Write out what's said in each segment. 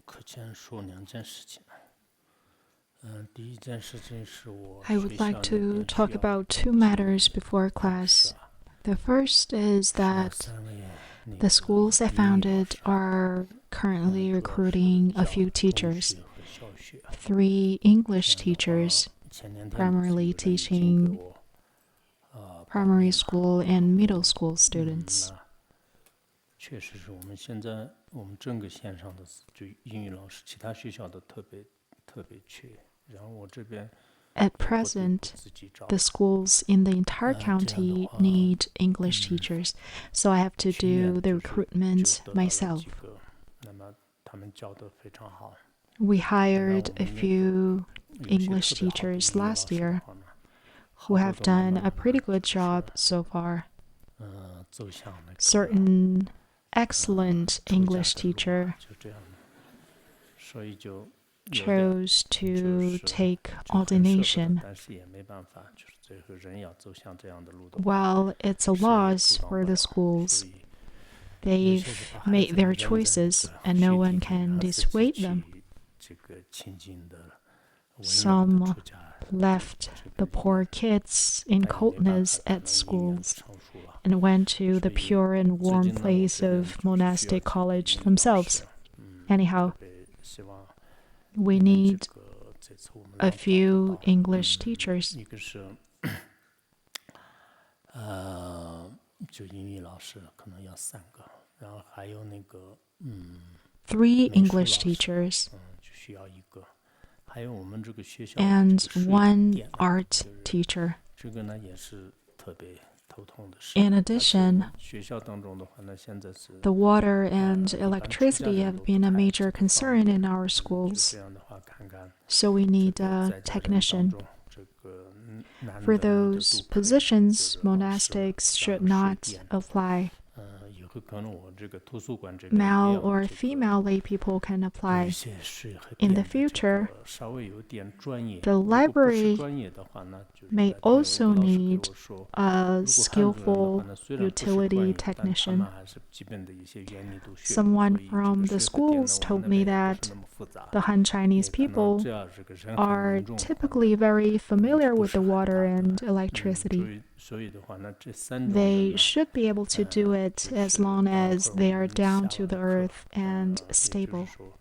课前说2件事情。第一件事情是我 I would like to talk about 2 matters before class. The first is that the schools I founded are currently recruiting a few teachers, 3 English teachers, primarily teaching primary school and middle school students. 确实是我们现在我们整个线上的就英语老师，其他学校的特别缺。然后我这边 At present, the schools in the entire county need English teachers, so I have to do the recruitment myself. 那么他们教得非常好。We hired a few English teachers last year who have done a pretty good job so far. Certain excellent English teacher chose to take ordination. Well, it's a loss for the schools. They've made their choices and no one can dissuade them. Some left the poor kids in coldness at schools and went to the pure and warm place of monastic college themselves. Anyhow, we need a few English teachers. 就英语老师可能要3个，然后还有那个3 English teachers 就需要1个，还有我们这个学校 and 1 art teacher. 这个呢也是特别头痛的事。 In addition, 学校当中的话呢，现在是 the water and electricity have been a major concern in our schools, 这样的话看看 so we need a technician. 这个男的 For those positions, monastics should not apply. 以后可能我这个图书馆这边 Male or female lay people can apply. In the future, 稍微有点专业 the library 专业的话呢，就是 may 有个 also 老师给 need 我说 a 如果汉族人的话 skillful 呢，虽然不是专 utility 业，但他 technician. 们还是基本的一些原理都学。 Someone 所以这个 from the 学科点呢， schools 我们 told 那 me 边也不 that 是那么复杂。 the Han Chinese 也可能 people 这样是个人很 are 严重的话呢， typically very familiar 不 with 是 the 很 water 大的 and electricity. 所以的话呢，这3种人 They 呢 should be able to do it as long as they are down to the earth and 也就是 stable. 说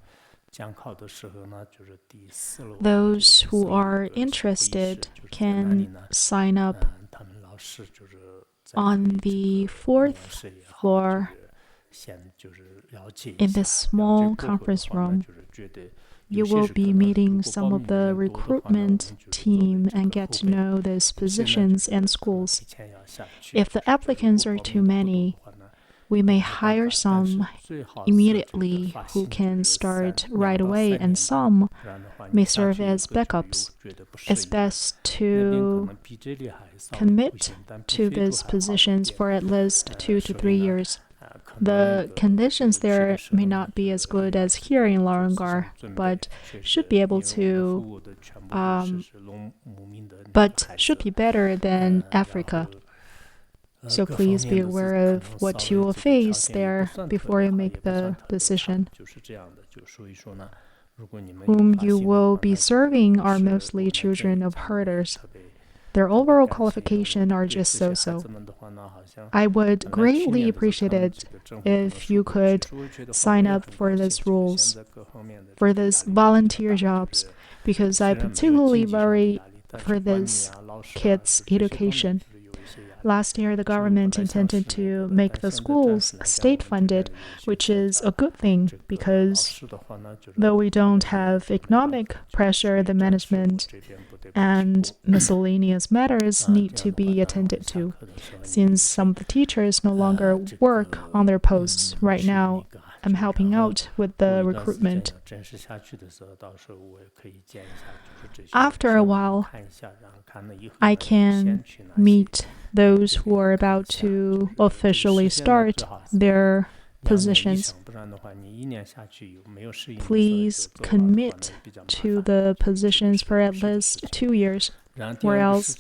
讲考的时候呢，就是第4楼 Those who 第4楼 are 的会议室 interested 就是在那里 can 呢 sign up 他们老师就是在 on 对 the 这个 4th 模式也好 floor 这个先就是了解一 in 下 this small 了解过后的 conference 话呢 room. 就是觉得 You 有些 will 是 be 可能 meeting 如果 some 报 of 名 the 人多的话呢，我们 recruitment 就是作为 team 这 and 个 get 后 to 备 know those 现在 positions 这个 and 可能 schools. 提前要下去 If the 如果 applicants are 报 too 名不多 many, 的话呢 we may 没办 hire 法但是 some 最好是这个 immediately 发 who 薪就 can 是 start 2 right 到 away, 3 年 and 吧 some 不然的话 may 你下 serve 去以后 as 就有 backups. 觉得不适 It's 应 best 那边可 to 能比这里还稍微不 commit 行但比 to 非洲 these 还好一 positions 点 for at least 2 to 所以 3 呢 years. 可能那 The 个 conditions 去的 there 时候 may 呢 not be 就 as 是 good 要 as here in 做思想 Lorangar, 准备 but 确 should 实 be 因 able 为我们服 to 务的全部都是是农牧民的 but 孩 should 子 be better than 然 Africa. 后 So 各方 please be 面都是 aware 可 of 能 what 稍 you 微 will 这个条 face 件也 there 不算 before 特 you 别好 make 也不算 the 特别差 decision. 就是这样的就所以说呢如果你们有 Whom 发 you 现的 will 话 be 呢 serving are 是 mostly 我们建议 children of 咱们 herders. 特别 Their 特别 overall 感谢因为 qualification are 对 just 这些孩 so-so. 子们的话呢好像 I would 本来去 greatly 年的时候 appreciate 他们 it 这个政府可能 if you 说过 could 其实我觉得华 sign 为也 up 很 for 高兴 these 就是 rules 现在各方面的这 for 个 these 压力都比较 volunteer 大就 jobs 是 because I 虽然没有 particularly 经济上的 worry 压力但是 for 管理 this 啊老师啊 kids' 就这些方面 education. 就是有一些压力 Last year, the 所以我本 government 来想 intended 是那个 to 的 make 但 the 现在暂 schools 时来讲我们这边 state-funded, 有一些 which 在 is a good thing 这个老 because 师的话呢就是 though we 可能 don't 也 have 没办 economic 法就是 pressure, the 暂时我 management 这边不得不去 and 做 miscellaneous matters 这 need 样 to 的话 be 当然我 attended 们下 to, 课的时候你 since 有 some of the teachers no 这 longer 个 work on their posts 是 right 那 now. 个 I'm 就 helping 然后 out with 过 the 一段时间 recruitment. 要正式下去的时候到时候我也可以见一下就是这些 After a 稍微 while, 看一下然后看了以后 I 呢先 can 去哪些 meet those who are about to officially start their 2年以 positions. 上不然的话你1年下去有没有适应的时候 Please 就走了的话呢 commit 比较麻 to 烦 the 这个 positions 是 for 有 at 事的 least 事情 2 years. or else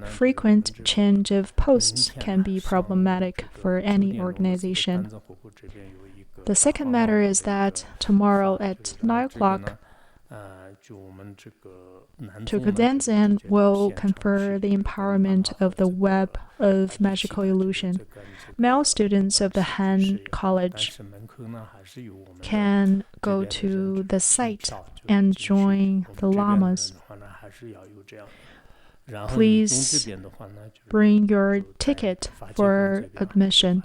frequent change of posts can be problematic for any organization. The second matter is that tomorrow at 9 o'clock, Dzogchen will confer the empowerment of the web of magical illusion. Male students of the Han College can go to the site and join the lamas. Please bring your ticket for admission.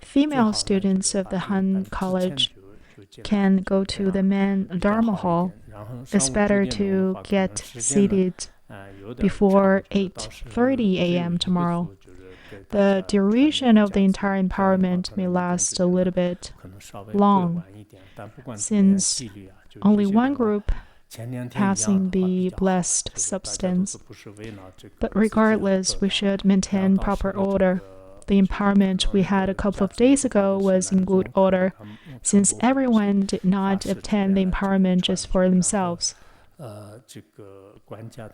Female students of the Han College can go to the main Dharma hall. It's better to get seated before 8:30 a.m. tomorrow. The duration of the entire empowerment may last a little bit long, since only one group passing the blessed substance. But regardless, we should maintain proper order. The empowerment we had a couple of days ago was in good order, since everyone did not obtain the empowerment just for themselves.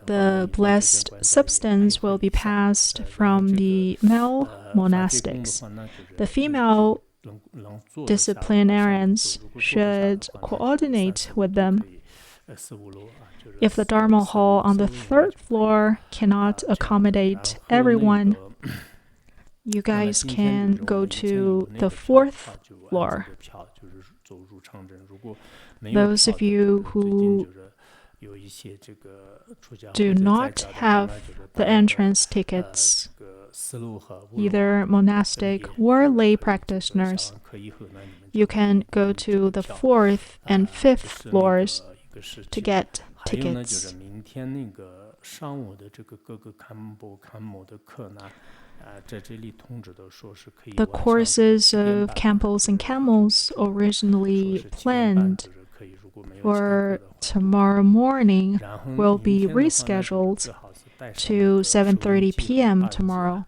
The blessed substance will be passed from the male monastics. The female disciplinarians should coordinate with them. If the Dharma hall on the 3rd floor cannot accommodate everyone, you guys can go to the 4th floor. Those of you who do not have the entrance tickets, either monastic or lay practitioners, you can go to the 4th and 5th floors to get tickets. The courses of Khenpos and Camels originally planned for tomorrow morning will be rescheduled to 7:30 p.m. tomorrow.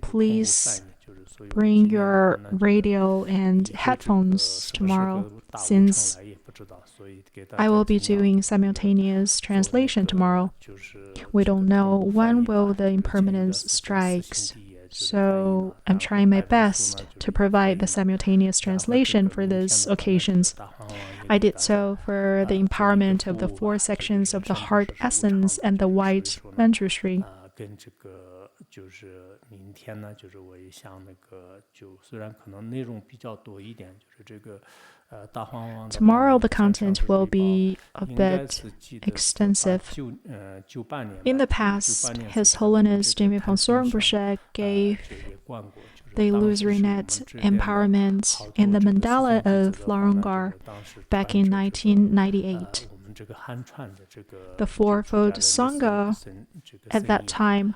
Please bring your radio and headphones tomorrow, since I will be doing simultaneous translation tomorrow. We don't know when will the impermanence strikes, so I'm trying my best to provide the simultaneous translation for these occasions. I did so for the empowerment of the 4 sections of the heart essence and the white manjushri. Tomorrow the content will be a bit extensive. In the past, His Holiness Khenpo Sodargye gave the illusory net empowerment in the mandala of Larangar back in 1998. The fourfold Sangha at that time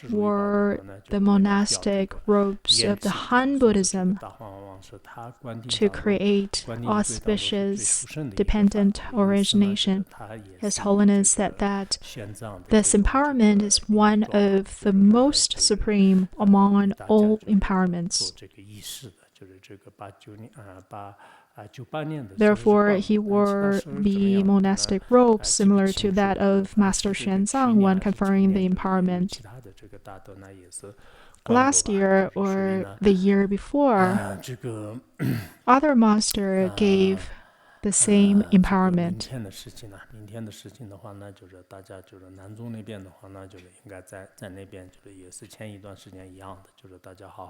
wore the monastic robes of the Han Buddhism to create auspicious dependent origination. His Holiness said that this empowerment is one of the most supreme among all empowerments. Therefore, he wore the monastic robe similar to that of Master Xuanzang when conferring the empowerment. Last year or the year before, other master gave the same empowerment.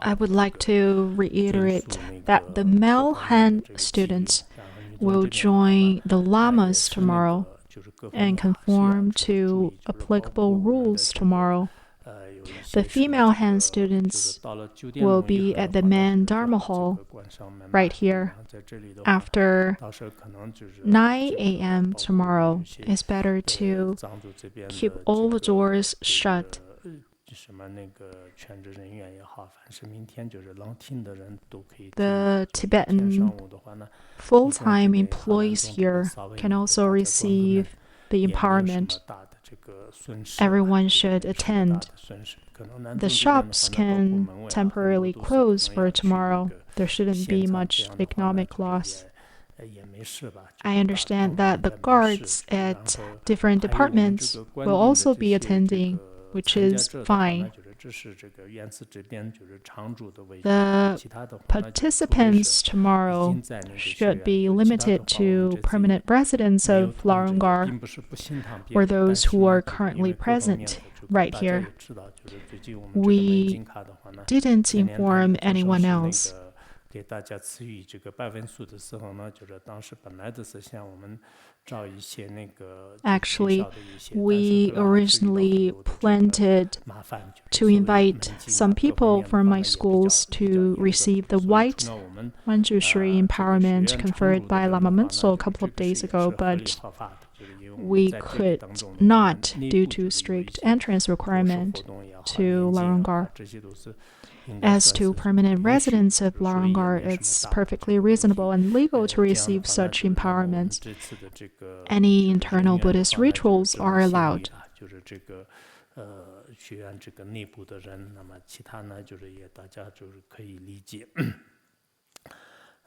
I would like to reiterate that the male Han students will join the lamas tomorrow and conform to applicable rules tomorrow. The female Han students will be at the main Dharma hall right here. After 9 a.m. tomorrow, it's better to keep all the doors shut. The Tibetan full-time employees here can also receive the empowerment. Everyone should attend. The shops can temporarily close for tomorrow. There shouldn't be much economic loss. I understand that the guards at different departments will also be attending, which is fine. The participants tomorrow should be limited to permanent residents of Larungar or those who are currently present right here. We didn't inform anyone else. Actually, we originally planned to invite some people from my schools to receive the white Manjushri empowerment conferred by Lama Munso a couple of days ago, but we could not due to strict entrance requirement to Larungar. As to permanent residents of Larungar, it's perfectly reasonable and legal to receive such empowerments. Any internal Buddhist rituals are allowed.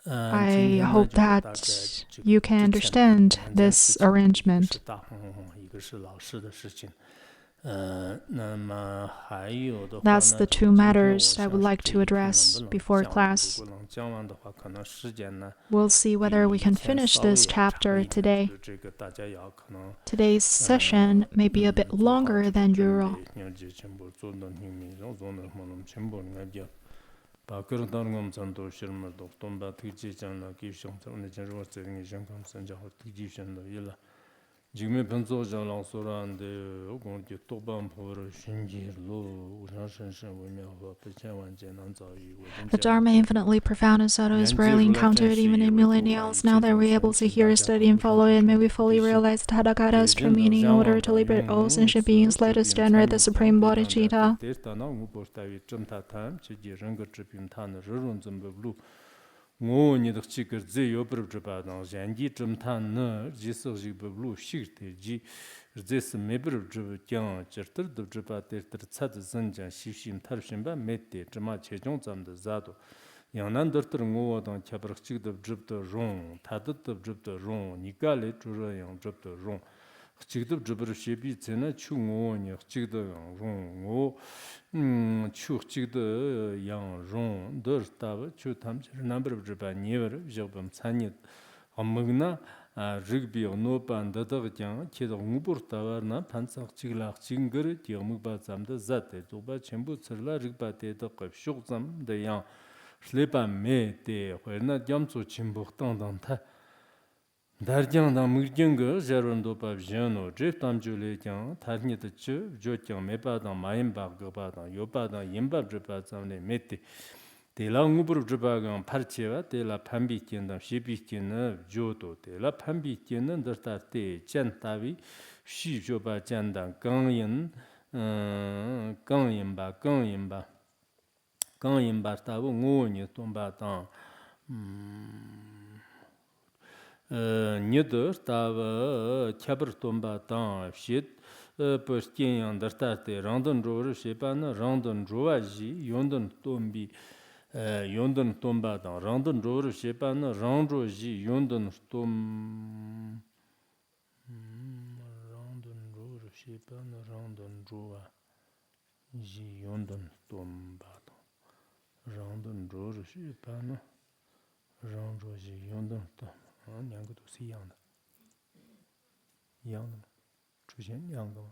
I hope that you can understand this arrangement. That's the two matters I would like to address before class. We'll see whether we can finish this chapter today. Today's session may be a bit longer than usual. The Dharma, infinitely profound and subtle, is rarely encountered even in millennials. Now that we're able to hear, study, and follow it, may we fully realize the Tathagata's true meaning in order to liberate all sentient beings. Let us generate the Supreme Bodhicitta. ngô ni dak chi ker ze yo prab chba dang jan gi chum tan ne ji se ji bu lu shi te ji ze se me prab chba kyang chir tar du chba te tar cha de zan jan shi shim tar shim ba me te chma che jong zam de za do yang nan dar tar ngô dang cha brak chi de jib de rong ta de jib de rong ni ga le chu ro yang jib de rong chi de jib ru she bi ze na chu ngô ni chi de rong ngô chu chi de yang rong de ta chu tam number of ba never jobam sanit amgna rigbi no pan da da gyang che de ngubur ta war na pansak chigla chingger de ba zam de zat de ba chenbu chirla rigba de de qab shug zam de yang shlepa me de hwerna jamsu chimbu tang dang ta darjang da murjang ge jarun do pa jano je tam jule jang tarni de chu jo jang me ba da mayin ba ge ba da yo ba da yin ba je ba zam ne me de de la ngubur je ba gang par che wa de la pambi chen da shi bi chen ne jo do de la pambi chen ne de ta te chen ta wi shi jo ba chen da gang yin ba ta wo ngo ni ton ba da Nieder tava chabar tomba tan shit perstien yang dartate randon rover shepan randon roaji yondon tombi yondon tomba tan randon rover shepan randroji yondon tom randon rover shepan randon roa ji yondon tomba tan randon rover shepan randroji yondon tom 两个都是一样的，一样的吗？出现两个吗？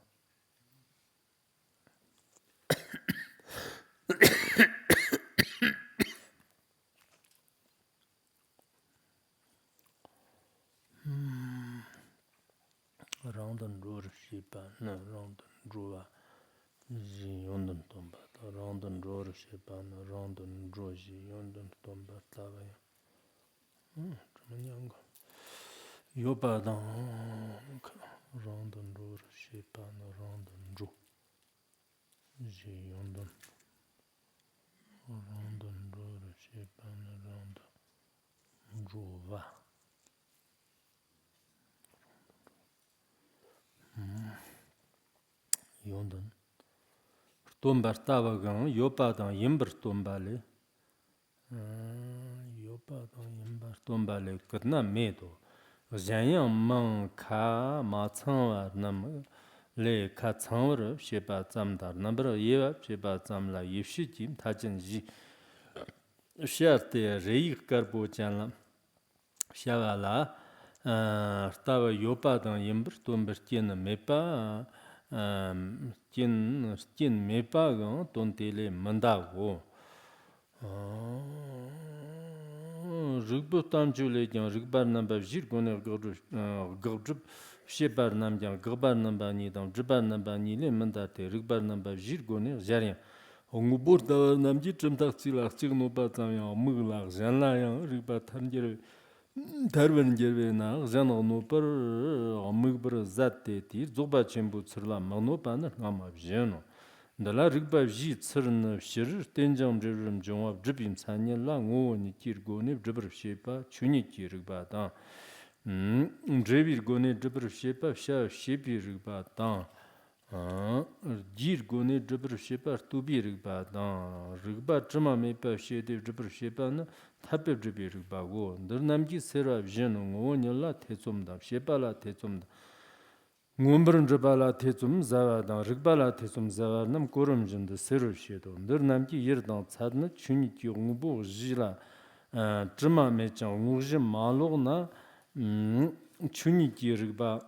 让等住是吧？那让等住啊，是用等动吧？让等住是吧？那让等住是用等动吧？咋个样？怎么两个？ 有把当让等住是把那让等住，是用等让等住是把那让等住吧。用等，东巴大巴刚有把当银巴东巴嘞，有把当银巴东巴嘞，可那没多。Zhanyang mang ka ma tsangwa nam le ka tsangwa sheba tsamdar nambra yewa sheba tsamla yifshi jim tajin ji shiarte reyi karbo janla shawa la stava yopa dang yimbr tombr tien mepa tien mepa gang ton tele mandago Rigbo tamjule jang rigbar namba jir gone gogrib shebar nam jang gbar namba ni dang jibar namba ni le mandate rigbar namba jir gone jaryan ngubur da namji chimtak chila chig no ba tam yang mugla janla yang rigba thanjir tarban jerbe na jan no par mugbr zatte ti zoba chembu chirla magno pa na ngama jeno Dala rigba ji tsirn shir tenjam jirim jongwa jibim sanya la ngo ni kir goni jibir shepa chuni ki rigba da jibir goni jibir shepa sha shepi rigba da jir goni jibir shepa tubi rigba da rigba jima mepa shede jibir shepa na tape jibir rigba go dir namgi sera jeno ngo ni la tetsum da shepa la tetsum da Ngumbrun jibala tetsum zawa dang rigbala tetsum zawa nam korum jinda seru shedo. Ndir namki yir dang tsadna chuni ki ngumbu jila jima mechang nguzhi malog na chuni ki rigba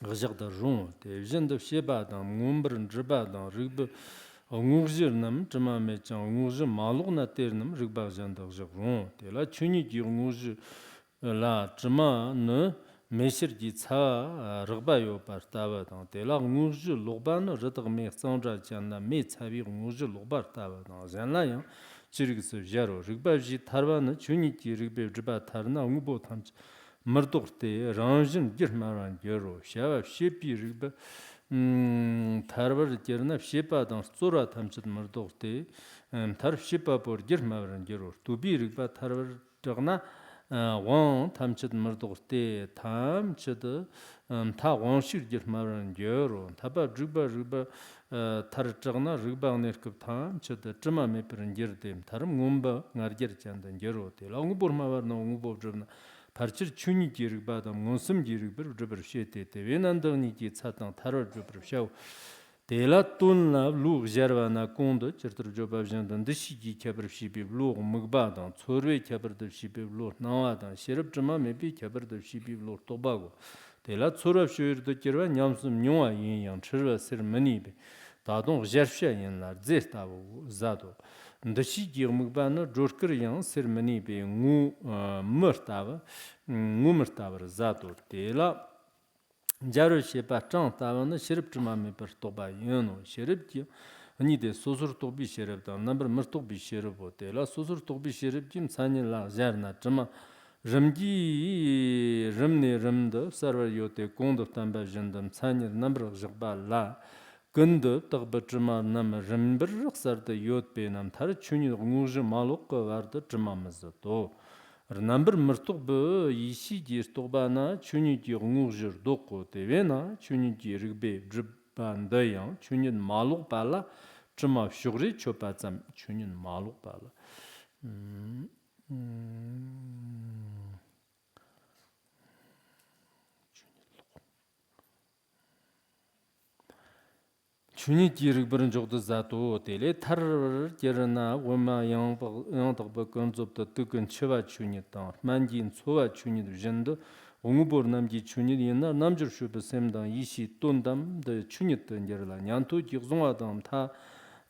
gajagda rung. Te jinda sheba dang ngumbrun jiba dang rigba nguzhi nam jima mechang nguzhi malog na ter nam rigba janda gajag rung. Te la chuni ki nguzhi la jima na Meshir ji ca rigba yo par tawa dang te la nguzhi logba no ritag me sangja janda me cabi nguzhi logba tawa dang janla yang chirigisi jaro rigba ji tarwa na chuni ki rigba jiba tarna ngubo tamchi mardog te rangjin gir maran gyaro shawa shepi rigba tarwa rigirna shepa dang tsura tamchit mardog te tar shepa por gir maran gyaro tubi rigba tarwa rigna wang tamchid mardog te tamchid ta wang shir gir maran gyoro taba rigba tar chagna rigba nerkib tamchid jima mepirin gir dem tarim ngumba ngar gir jandan gyoro te la ngubor mavar na ngubor jibna parchir chuni gi rigba dam ngonsum gi rigbir jibir shete te venandang ni gi tsatang tarar jibir shaw Tela tun la lu jarwa na kondo chirtir joba jandan dishi gi kyabir shibi lu mugba dan tsorwe kyabir dil shibi lu nawa dan shirib jima mebi kyabir dil shibi lu tobago Tela tsorab shoyir do kirwa nyamsum nyungwa yin yang chirwa sir mani be dadong jarfsha yin lar zir tabu zado Dishi gi mugba na jorkir yang sir mani be ngu mir tabar zado Tela Jaru shepa chang tawa na shirib chima me par toba yano shirib ki ani de sosur tobi shirib da nambar mir tobi shirib hote la sosur tobi shirib kim sani la jar na chima rimgi rimne rimda sarvar yote kondab tamba jindam sani nambar jigba la gandab tagba chima nam rimbir sarda yot be nam tar chuni nguzhi maluk varda chima mazato Number mertog ici dir tobana chuni dir ngurjur doko devena chuni dir rigbe drban dayan chuni maluk bala chuma shugri chopatsam chuni maluk bala Chuni dirig birin jogda zato tele tar gerna wama yang tagba konzop da tukun chiwa chuni tang manjin tsowa chuni jindu ongubor namji chuni yena namjur shubi semdang ishi tondam da chuni tan gerla nyanto jigzongwa dam ta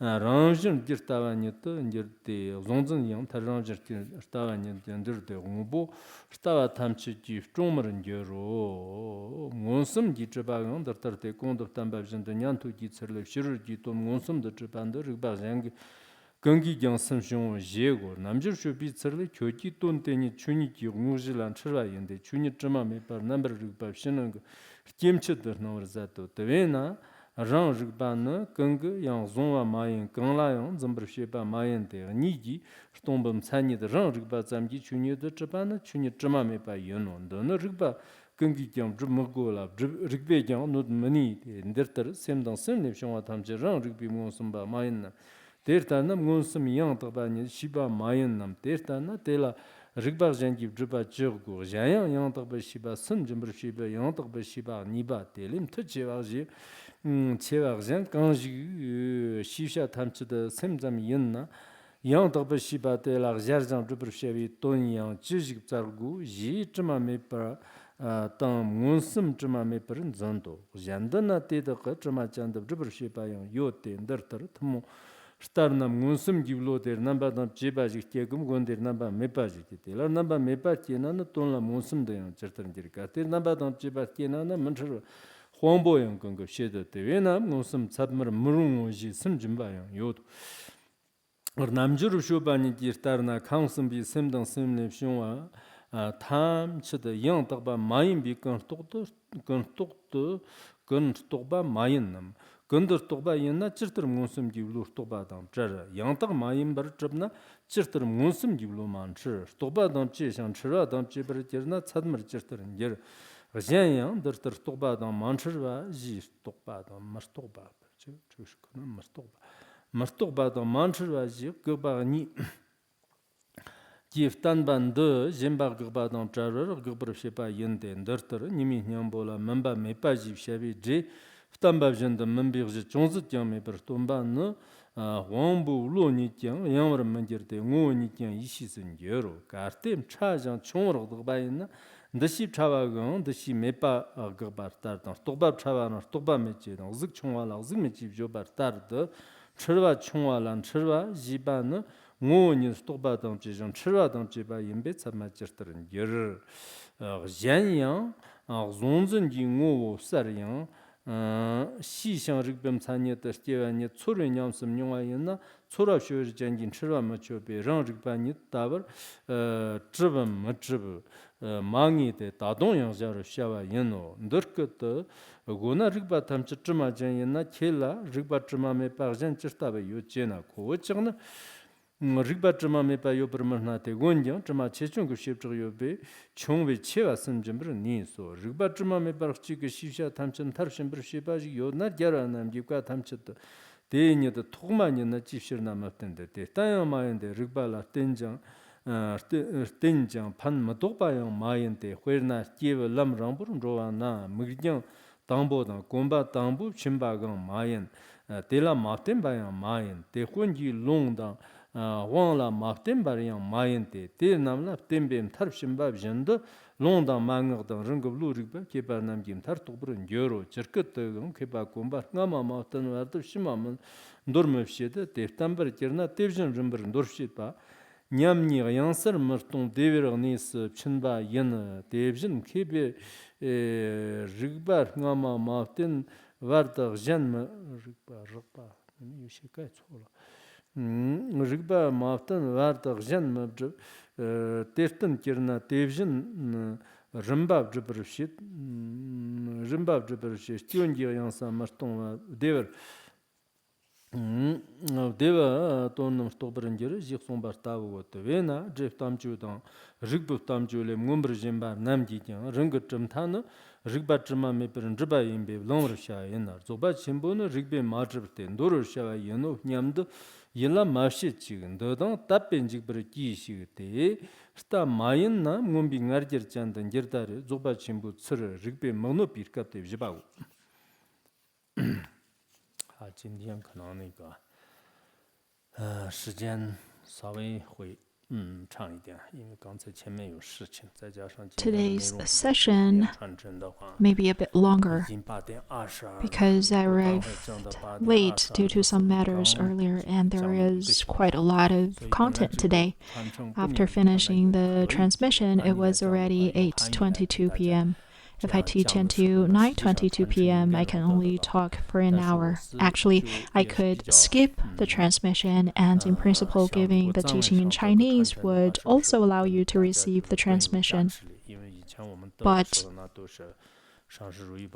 rangjin girtawa nyita ngirte zongzin yang ta rangjir girtawa nyita ngirte ongubo girtawa tamchi ji chomrin gero ngonsum ji chiba yang dartar te kondab tamba jinda nyanto ji tsirle shirur ji tom ngonsum da chibanda rigba zhangi gangi gyang samshung jego namjir shubi tsirle kyoki ton teni chuni ki nguzhilan chirwa yende chuni chima me par nambar rigba shinang kimchi dar nawar zato tawena rang rigba na kang yang zongwa mayen kang la yang zambir sheba mayen de nigi shtombam tsani de rang rigba zamgi chuni de chiba na chuni chima me pa yonon de na rigba kangi kyang jib mgo la rigbe kyang nud mani de ndirtar semdang sem ne shongwa tamche rang rigbi mo sumba mayen na Dertana Munsum Yang Tabani Shiba Mayan Nam Dertana Dela Rigba Jangi Juba Jurgu Jayang Yang Taba Shiba Sun Jumber Shiba Yang Taba Shiba Niba Delim Tuchewaji Chewajan Kanji Shisha Tamchi the Semzam Yinna Yang Taba Shiba Dela Jarjan Jubber Shevi Ton Yang Jijik Zargu Ji Jima Mepa Tang Munsum Jima Meperin Zando Jandana Teda Jima Janda Jubber Shiba Yang Yote Derter Tamo Starnam Munsum Givlo der number of Jibajik Tegum Gondir number Mepajik, or number Mepatina, Tonla Munsum de Certain Diricati, number of Jibatina, Mantra, Huambo and Congo Sheda, Tevena, Munsum Sabmer Murumuji, Simjimbayan, Yod. Or Namjuru Shubani Girtarna, Council be Simdan Simle Shua, Tam to the young Taba Mayan be constructed, Gunstoba Mayanam. Gunder Toba Yena, Chirter Munsum Givlu Toba Dam Jera, Yantak Mayim Bertrabna, Chirter Munsum Givlu Mancher, Toba Dam Chish and Chira Dam Chibertina, Sadmer Chirter and Yer, Rajan, Derter Toba Dam Mancherva, Zis Toba Dam Mastoba, Mastoba, Mastoba Dam Mancherva, Zip, Gubani. Give Tanban de Zimbar Gubadam Jarrer, Gubber Shepa Yende and Derter, Nimi Nyambola, Mamba Mepaji Shavi J. Stambavjan the members of Jonzatian Mepertomban, Wambu, Lonikian, Yammer Mandirte, Monikian, Ishis and Yero, Cartem, Charge and Chonro the Baina, the sheep Chavagon, the she Mepa Gabartar, Toba Chavan, Toba Mechi, Zikchonwala, Zimichi Jobartar, the Chirva Chonwal and Chirva, Zibana, Monis Toba Donchis and Chirva Donchiba in bits of Manchester and Yer, Zhanyang, Zonzen Jingo Sarian. 시상 릭뱀 산예 더스티와니 초르냠섬 용화이나 초라쇼르 jan진 츠라마초베 랑릭바니 따버 츠범 머츠부 망이데 다동양자로 샤와 연노 너크트 고나 릭바 탐츠 츠마잔이나 켈라 릭바 츠마메 파잔 츠타베 요체나 고츠그나 Rigba Jama Mepa Yopermanate Gondian, Jama Chechung Shipjobe, Chongwe Cheva Sunjumber Niso, Rigba Jama Meparchik Shisha Tamchan Tarsham Shibaji, Yodna Jaranam Yuka Tamchet, Denia the Togman in the Chishirna Matende, the Tayama and the Rigbala Tenjang, Tenjang, Pan Matopa Mayente, where not give a lam rambur, Roana, Mugdian, Tambo, Gomba Tambu, Chimbagan, Mayan, Tela Martin by a Mayan, the Hundi Long Wangla Martin Barian Mayente, Te Namla, Tembem Tarshimba Jenda, Londa Mangor, Rungablu Rigba, Kepanam Jim Tartobr and Euro, Jerkut, Kepa Combat, Nama Mountain, Shimaman, Dormefshed, Te Tamber Kerna, Tevision Rumber and Dorshipa, Nyamni, Yanser, Merton, Devernis, Chinba, Yen, Tevision, Kebe, Rigbar, Nama Mountain, Varda, Jan, Rigba, you should get Rigba Mountain, Varda, Jan, Tertan Kirna, Tevision, Rimbab Jibbershit, Rimbab Jibbershit, Tungia Yansa, Merton, Dever. Deva Tonum Stobranger, Jixon Bartavo, Vena, Jeff Tamjudan, Rigbu Tamjule, Mumbrijimba, Namdijan, Ringatumtana, Rigbatrama Meper and Jiba in Be Lomrisha in Zoba Chimbona, Rigbe Marjabte, Dorosha, Yeno, Nyamd, Yella Mashich, Dodan, Tapin Jibberki, Sta Mayana, Mumbi Narjert and Yertare, Zoba Chimbu, Sir, Rigbe Monopirka, Jibao. 今天可能时间稍微会长一点，因为刚才前面有事情，再加上 Today's session may be a bit longer because I arrived late due to some matters earlier, and there is quite a lot of content today. After finishing the transmission, it was already 8:22 p.m. If I teach until 9:22 p.m., I can only talk for an hour. Actually, I could skip the transmission, and in principle, giving the teaching in Chinese would also allow you to receive the transmission. But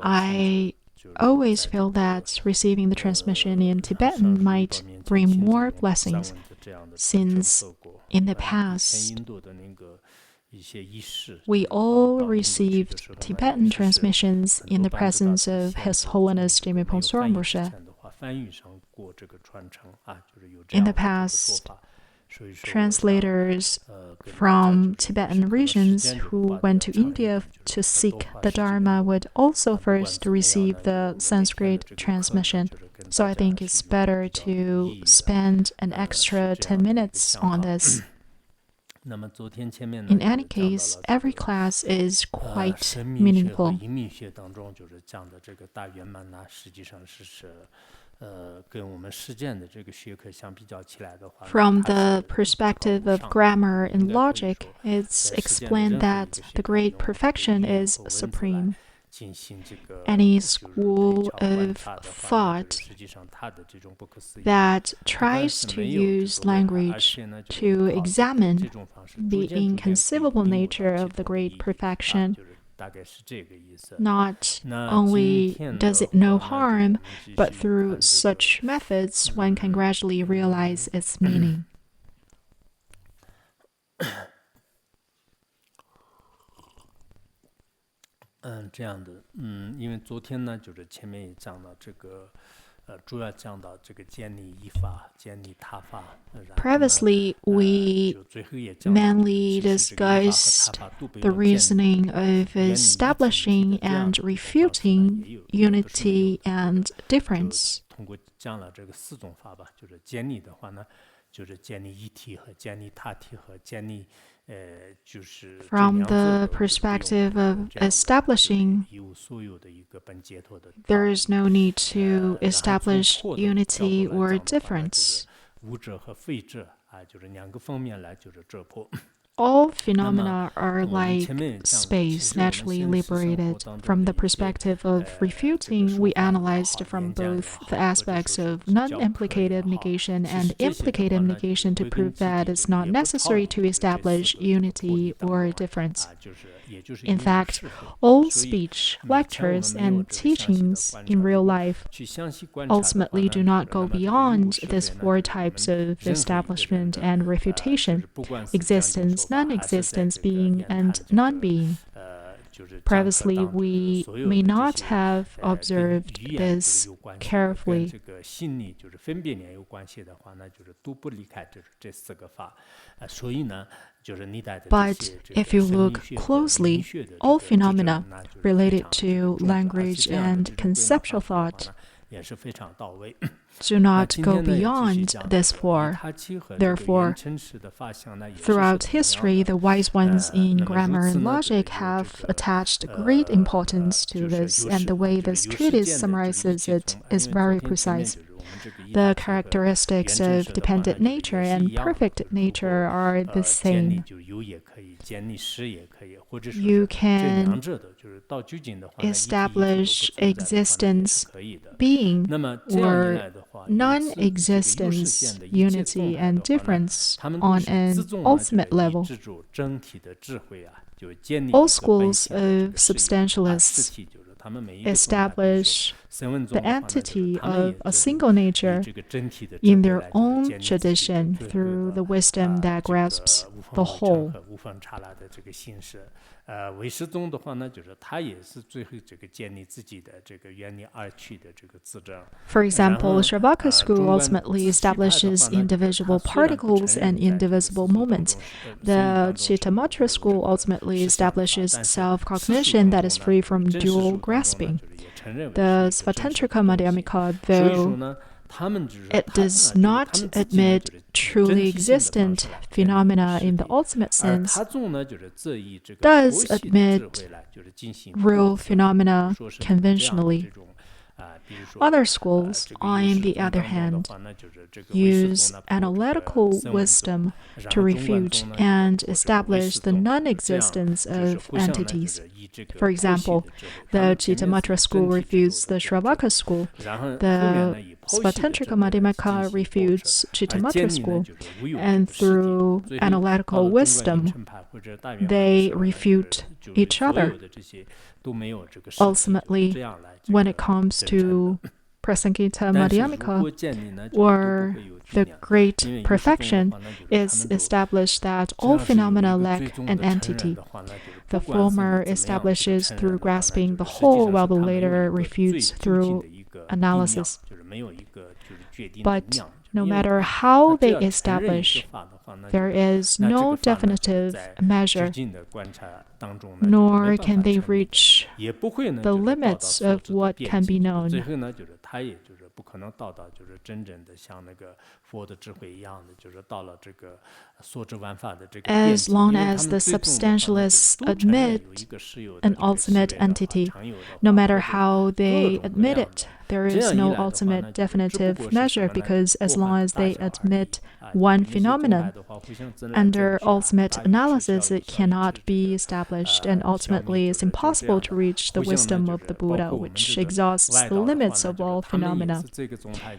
I always feel that receiving the transmission in Tibetan might bring more blessings, since in the past, we all received Tibetan transmissions in the presence of His Holiness Khenpo Sodargye. In the past, translators from Tibetan regions who went to India to seek the Dharma would also first receive the Sanskrit transmission. So I think it's better to spend an extra 10 minutes on this. In any case, every class is quite meaningful. From the perspective of grammar and logic, it's explained that the great perfection is supreme. Any school of thought that tries to use language to examine the inconceivable nature of the great perfection, not only does it no harm, but through such methods one can gradually realize its meaning. Previously, we mainly discussed the reasoning of establishing and refuting unity and difference. From the perspective of establishing, there is no need to establish unity or difference. All phenomena are like space, naturally liberated. From the perspective of refuting, we analyzed from both the aspects of non-implicative negation and implicative negation to prove that it's not necessary to establish unity or difference. In fact, all speech, lectures, and teachings in real life ultimately do not go beyond these four types of establishment and refutation: existence, non-existence, being, and non-being. Previously, we may not have observed this carefully. But if you look closely, all phenomena related to language and conceptual thought do not go beyond this four. Therefore, throughout history, the wise ones in grammar and logic have attached great importance to this, and the way this treatise summarizes it is very precise. The characteristics of dependent nature and perfect nature are the same. You can establish existence, being, or non-existence, unity, and difference on an ultimate level. All schools of substantialists establish the entity of a single nature in their own tradition through the wisdom that grasps the whole. For example, Shravaka school ultimately establishes indivisible particles and indivisible moments. The Chittamatra school ultimately establishes self-cognition that is free from dual grasping. The Svatantrika Madhyamaka, though it does not admit truly existent phenomena in the ultimate sense, does admit real phenomena conventionally. Other schools, on the other hand, use analytical wisdom to refute and establish the non-existence of entities. For example, the Chittamatra school refutes the Shravaka school. The Svatantrika Madhyamaka refutes Chittamatra school. And through analytical wisdom, they refute each other. Ultimately, when it comes to Prasangita Madhyamaka, or the great perfection, is established that all phenomena lack an entity. The former establishes through grasping the whole, while the later refutes through analysis. But no matter how they establish, there is no definitive measure, nor can they reach the limits of what can be known. As long as the substantialists admit an ultimate entity, no matter how they admit it, there is no ultimate definitive measure, because as long as they admit one phenomenon, under ultimate analysis it cannot be established, and ultimately it's impossible to reach the wisdom of the Buddha, which exhausts the limits of all phenomena.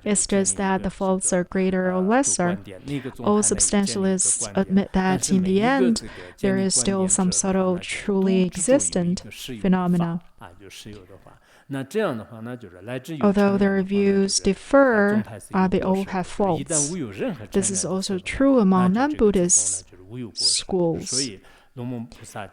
It's just that the faults are greater or lesser. All substantialists admit that in the end there is still some subtle, truly existent phenomena. Although their views differ, they all have faults. This is also true among non-Buddhist schools.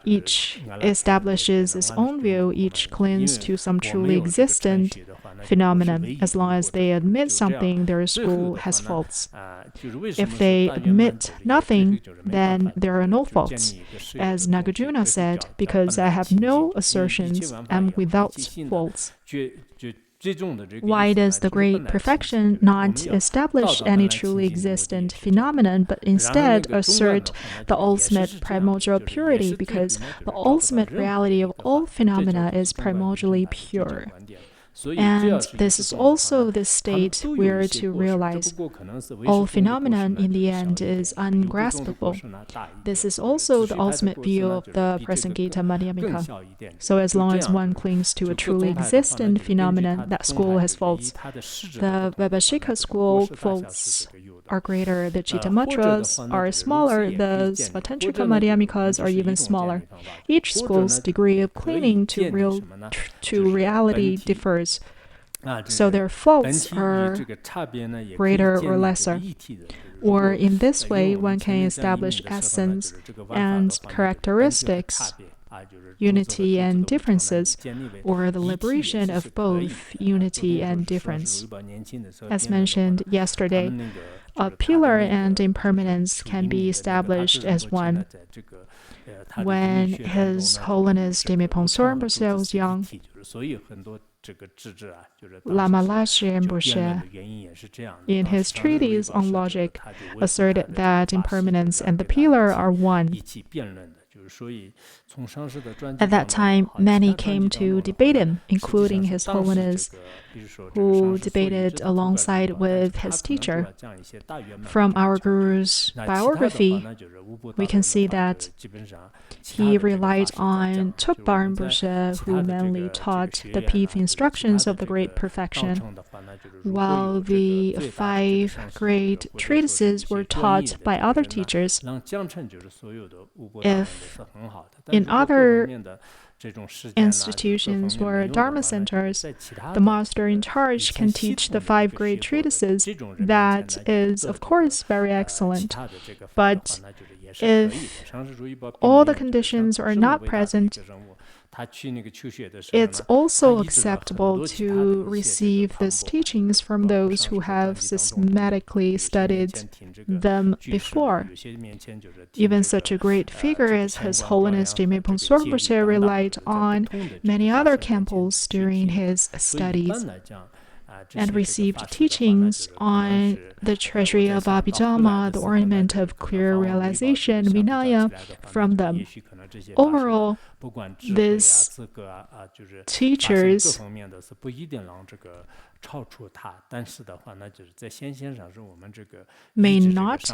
Each establishes its own view, each clings to some truly existent phenomenon. As long as they admit something, their school has faults. If they admit nothing, then there are no faults. As Nagarjuna said, because I have no assertions, I'm without faults. Why does the great perfection not establish any truly existent phenomenon, but instead assert the ultimate primordial purity? Because the ultimate reality of all phenomena is primordially pure. And this is also the state we are to realize. All phenomenon in the end is ungraspable. This is also the ultimate view of the Prasangita Madhyamaka. So as long as one clings to a truly existent phenomenon, that school has faults. The Vaibhashika school faults are greater, the Chittamatras are smaller, the Svatantrika Madhyamikas are even smaller. Each school's degree of clinging to reality differs, so their faults are greater or lesser. Or in this way, one can establish essence and characteristics, unity and differences, or the liberation of both unity and difference. As mentioned yesterday, a pillar and impermanence can be established as one. When His Holiness Dimepong Sornboshe was young, Lama Lashi Rinpoche, in his treatise on logic, asserted that impermanence and the pillar are one. At that time, many came to debate him, including His Holiness, who debated alongside with his teacher. From our Guru's biography, we can see that he relied on Tukpa Rinpoche, who mainly taught the pith instructions of the Great Perfection, while the 5 great treatises were taught by other teachers. If in other institutions or Dharma centers, the master in charge can teach the 5 great treatises, that is, of course, very excellent. But if all the conditions are not present, it's also acceptable to receive these teachings from those who have systematically studied them before. Even such a great figure as His Holiness Dimepong Sornboshe relied on many other Khenpos during his studies, and received teachings on the treasury of Abhidhamma, the ornament of clear realization, Vinaya, from them. Overall, these teachers may not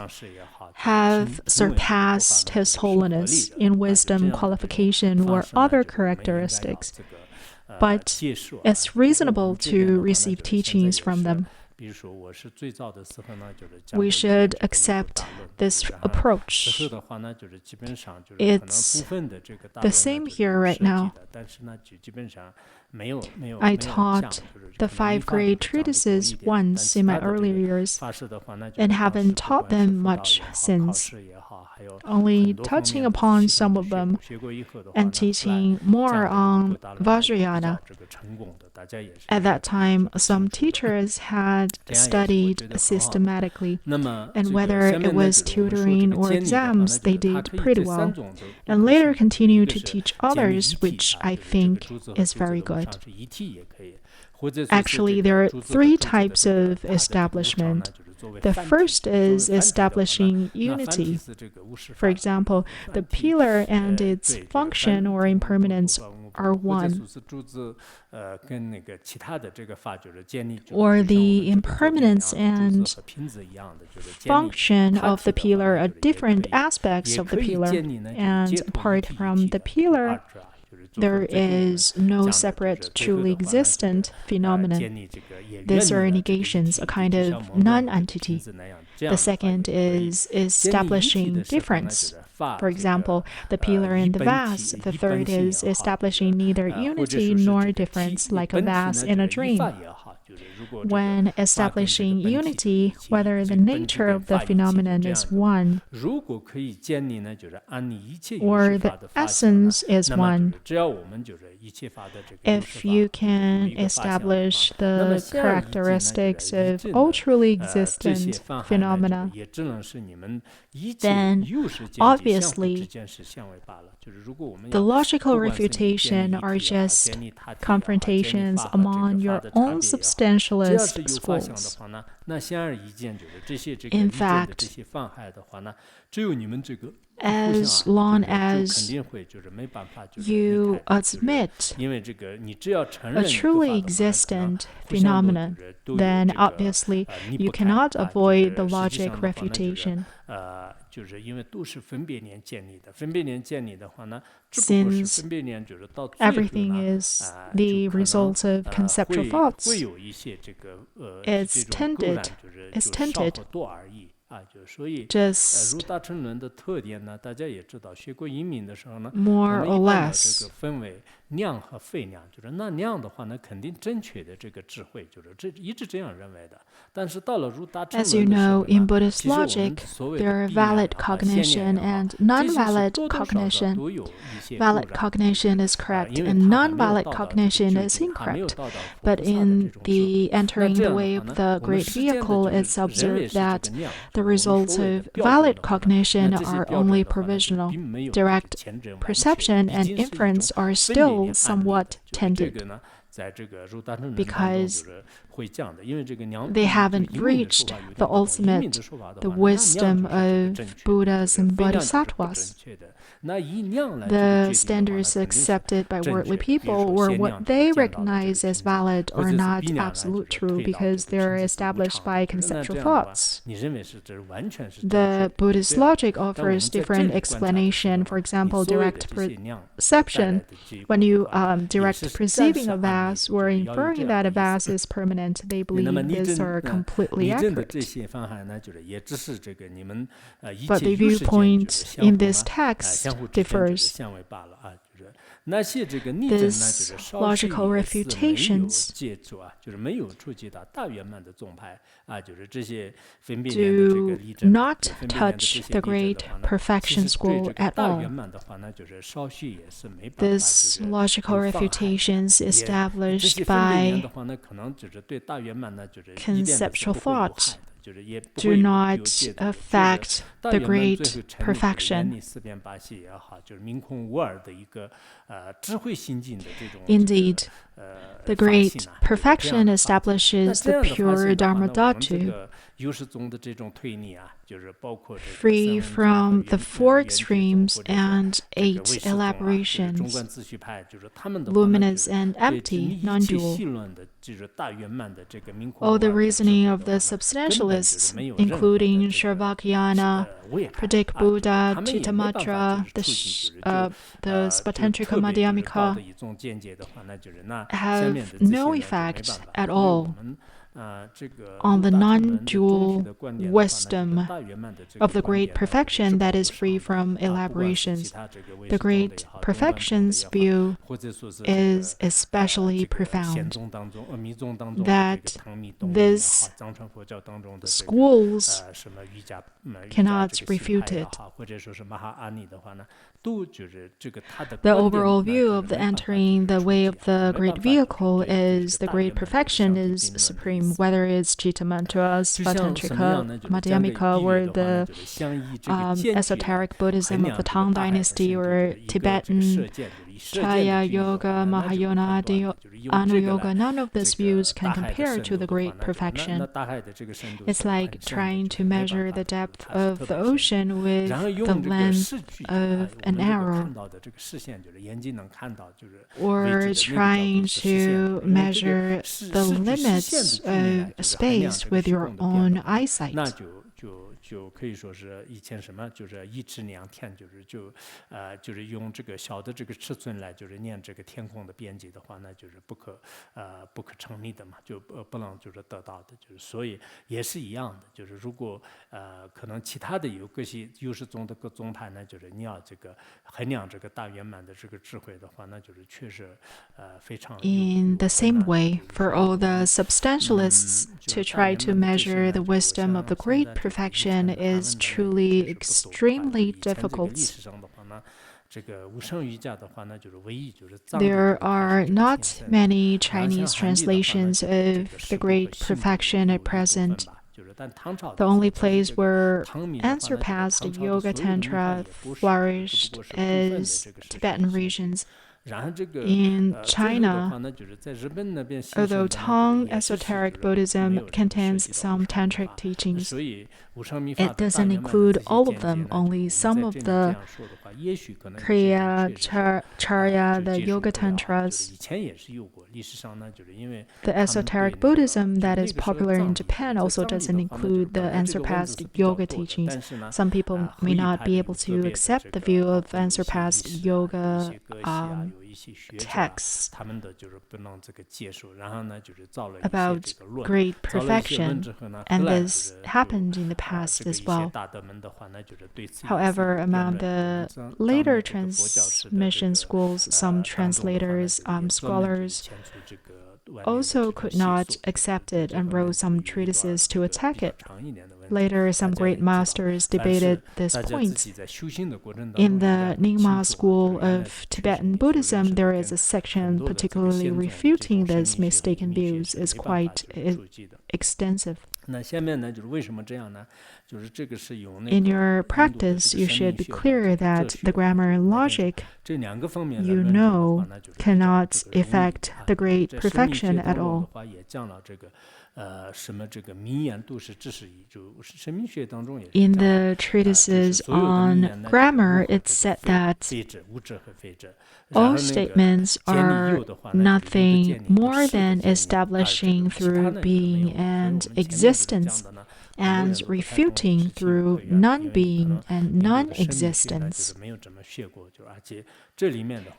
have surpassed His Holiness in wisdom, qualification, or other characteristics, but it's reasonable to receive teachings from them. We should accept this approach. It's the same here right now. I taught the 5 great treatises once in my earlier years and haven't taught them much since, only touching upon some of them and teaching more on Vajrayana. At that time, some teachers had studied systematically, and whether it was tutoring or exams, they did pretty well, and later continued to teach others, which I think is very good. Actually, there are 3 types of establishment. The first is establishing unity. For example, the pillar and its function or impermanence are one. Or the impermanence and function of the pillar are different aspects of the pillar, and apart from the pillar, there is no separate, truly existent phenomenon. These are negations, a kind of non-entity. The second is establishing difference. For example, the pillar and the vase. The third is establishing neither unity nor difference, like a vase in a dream. When establishing unity, whether the nature of the phenomenon is one or the essence is one, if you can establish the characteristics of all truly existent phenomena, then obviously the logical refutation are just confrontations among your own substantialist schools. In fact, as long as you admit a truly existent phenomenon, then obviously you cannot avoid the logic refutation. Since everything is the result of conceptual thoughts, it's tinted. Just more or less. As you know, in Buddhist logic, there are valid cognition and non-valid cognition. Valid cognition is correct and non-valid cognition is incorrect. But in the entering the way of the great vehicle, it's observed that the results of valid cognition are only provisional. Direct perception and inference are still somewhat tended, because they haven't reached the ultimate, the wisdom of Buddhas and Bodhisattvas. The standards accepted by worldly people, or what they recognize as valid, are not absolute true because they're established by conceptual thoughts. The Buddhist logic offers different explanation. For example, direct perception. When you direct perceiving a vase or inferring that a vase is permanent, they believe these are completely accurate. But the viewpoint in this text differs. These logical refutations do not touch the great perfection school at all. These logical refutations established by conceptual thought do not affect the great perfection. Indeed, the great perfection establishes the pure Dharma Dhatu, free from the 4 extremes and 8 elaborations, luminous and empty, non-dual. All the reasoning of the substantialists, including Shravaka, Pratik Buddha, Chittamatra, the Spatantrika Madhyamaka, have no effect at all. on the non-dual wisdom of the great perfection that is free from elaborations. The great perfection's view is especially profound, that these schools cannot refute it. The overall view of the entering the way of the great vehicle is the great perfection is supreme, whether it's Chitta Mantra, Svatantrika, Madhyamaka, or the esoteric Buddhism of the Tang Dynasty, or Tibetan Chaya Yoga, Mahayana, Anu Yoga. None of these views can compare to the great perfection. It's like trying to measure the depth of the ocean with the length of an arrow, or trying to measure the limits of space with your own eyesight. 就可以说是以前什么，就是一尺量天，就是用这个小的这个尺寸来，就是念这个天空的边际的话，那就是不可成立的嘛，就不能就是得到的，就是所以也是一样的，就是如果可能其他的有各些优势宗的各宗派呢，就是你要这个衡量这个大圆满的这个智慧的话，那就是确实非常。In the same way, for all the substantialists to try to measure the wisdom of the great perfection is truly extremely difficult. There are not many Chinese translations of the great perfection at present. The only place where unsurpassed Yoga Tantra flourished is Tibetan regions. In China, although Tang esoteric Buddhism contains some tantric teachings, it doesn't include all of them, only some of the Kriya, Charya, the Yoga Tantras. The esoteric Buddhism that is popular in Japan also doesn't include the unsurpassed yoga teachings. Some people may not be able to accept the view of unsurpassed yoga texts about great perfection, and this happened in the past as well. However, among the later transmission schools, some translators, scholars also could not accept it and wrote some treatises to attack it. Later, some great masters debated this point. In the Nyingma school of Tibetan Buddhism, there is a section particularly refuting these mistaken views. It's quite extensive. In your practice, you should be clear that the grammar and logic you know cannot affect the great perfection at all. In the treatises on grammar, it's said that all statements are nothing more than establishing through being and existence, and refuting through non-being and non-existence.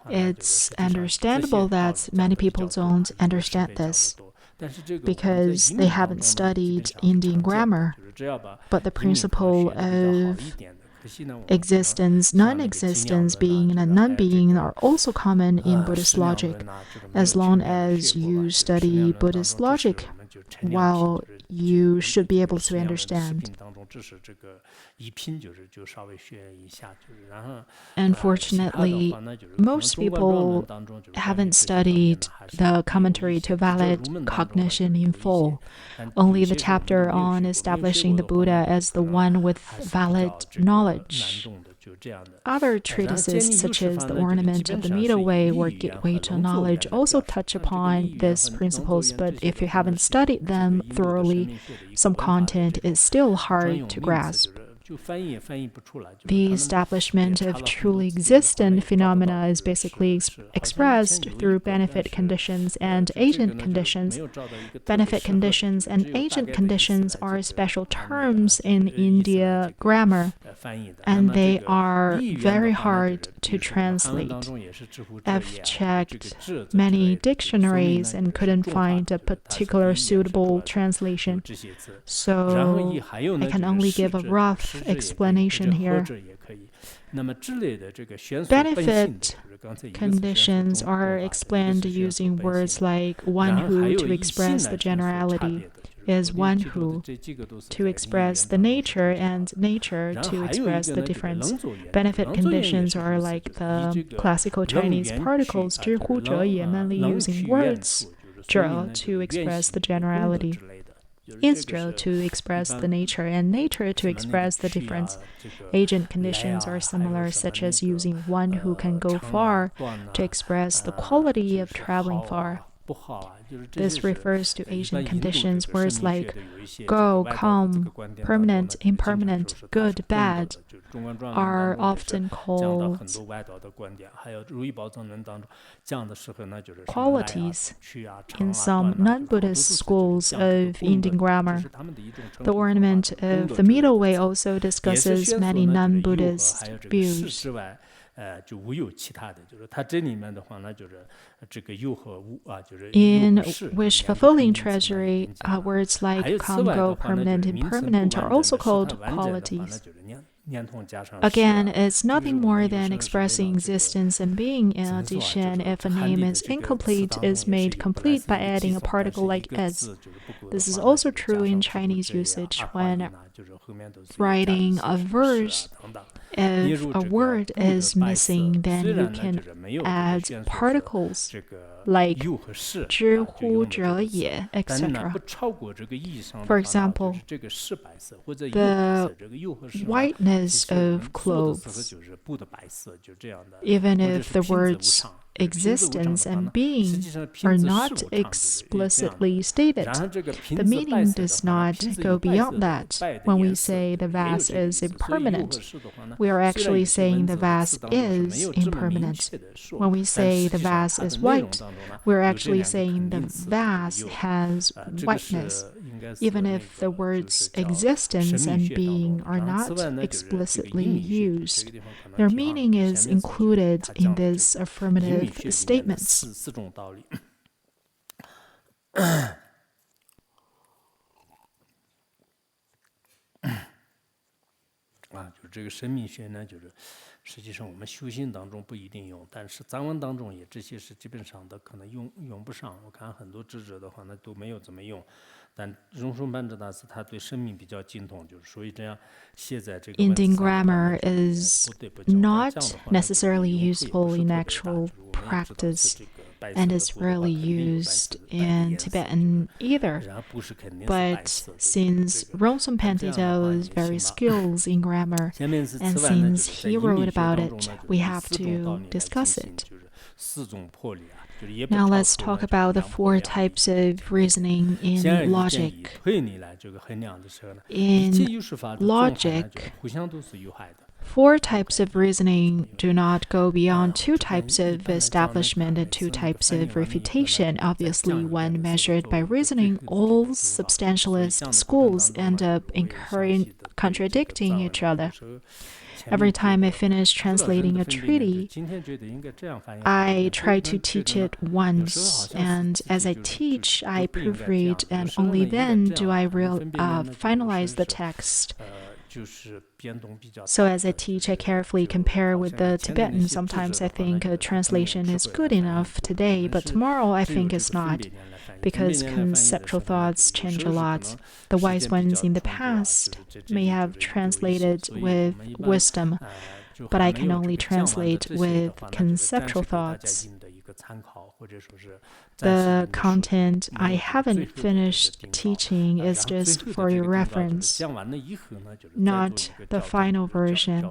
It's understandable that many people don't understand this, because they haven't studied Indian grammar. But the principle of existence, non-existence, being and non-being are also common in Buddhist logic. As long as you study Buddhist logic, while you should be able to understand. Unfortunately, most people haven't studied the commentary to valid cognition in full. Only the chapter on establishing the Buddha as the one with valid knowledge. Other treatises, such as The Ornament of the Middle Way or Gateway to Knowledge, also touch upon these principles, but if you haven't studied them thoroughly, some content is still hard to grasp. The establishment of truly existent phenomena is basically expressed through benefit conditions and agent conditions. Benefit conditions and agent conditions are special terms in India grammar, and they are very hard to translate. I've checked many dictionaries and couldn't find a particular suitable translation, so I can only give a rough explanation here. Benefit conditions are explained using words like one who to express the generality, is one who to express the nature, and nature to express the difference. Benefit conditions are like the classical Chinese particles 知乎者也, mainly using words 者 to express the generality, 因者 to express the nature, and nature to express the difference. Agent conditions are similar, such as using one who can go far to express the quality of traveling far. This refers to agent conditions. Words like go, come, permanent, impermanent, good, bad are often called qualities in some non-Buddhist schools of Indian grammar. The ornament of the middle way also discusses many non-Buddhist views. In wish-fulfilling treasury, words like come, go, permanent, impermanent are also called qualities. Again, it's nothing more than expressing existence and being. In addition, if a name is incomplete, is made complete by adding a particle like as. This is also true in Chinese usage when writing a verse. If a word is missing, then you can add particles like 知乎者也, etc. For example, the whiteness of clothes, even if the words existence and being are not explicitly stated, the meaning does not go beyond that. When we say the vase is impermanent, we are actually saying the vase is impermanent. When we say the vase is white, we're actually saying the vase has whiteness, even if the words existence and being are not explicitly used. Their meaning is included in these affirmative statements. Indian grammar is not necessarily useful in actual practice and is rarely used in Tibetan either. But since Rongzom Pandita was very skilled in grammar, and since he wrote about it, we have to discuss it. Now let's talk about the 4 types of reasoning in logic. In logic, 4 types of reasoning do not go beyond 2 types of establishment and 2 types of refutation. Obviously, when measured by reasoning, all substantialist schools end up contradicting each other. Every time I finish translating a treaty, I try to teach it once, and as I teach, I proofread, and only then do I finalize the text. So as I teach, I carefully compare with the Tibetan. Sometimes I think a translation is good enough today, but tomorrow I think it's not, because conceptual thoughts change a lot. The wise ones in the past may have translated with wisdom, but I can only translate with conceptual thoughts. The content I haven't finished teaching is just for your reference, not the final version.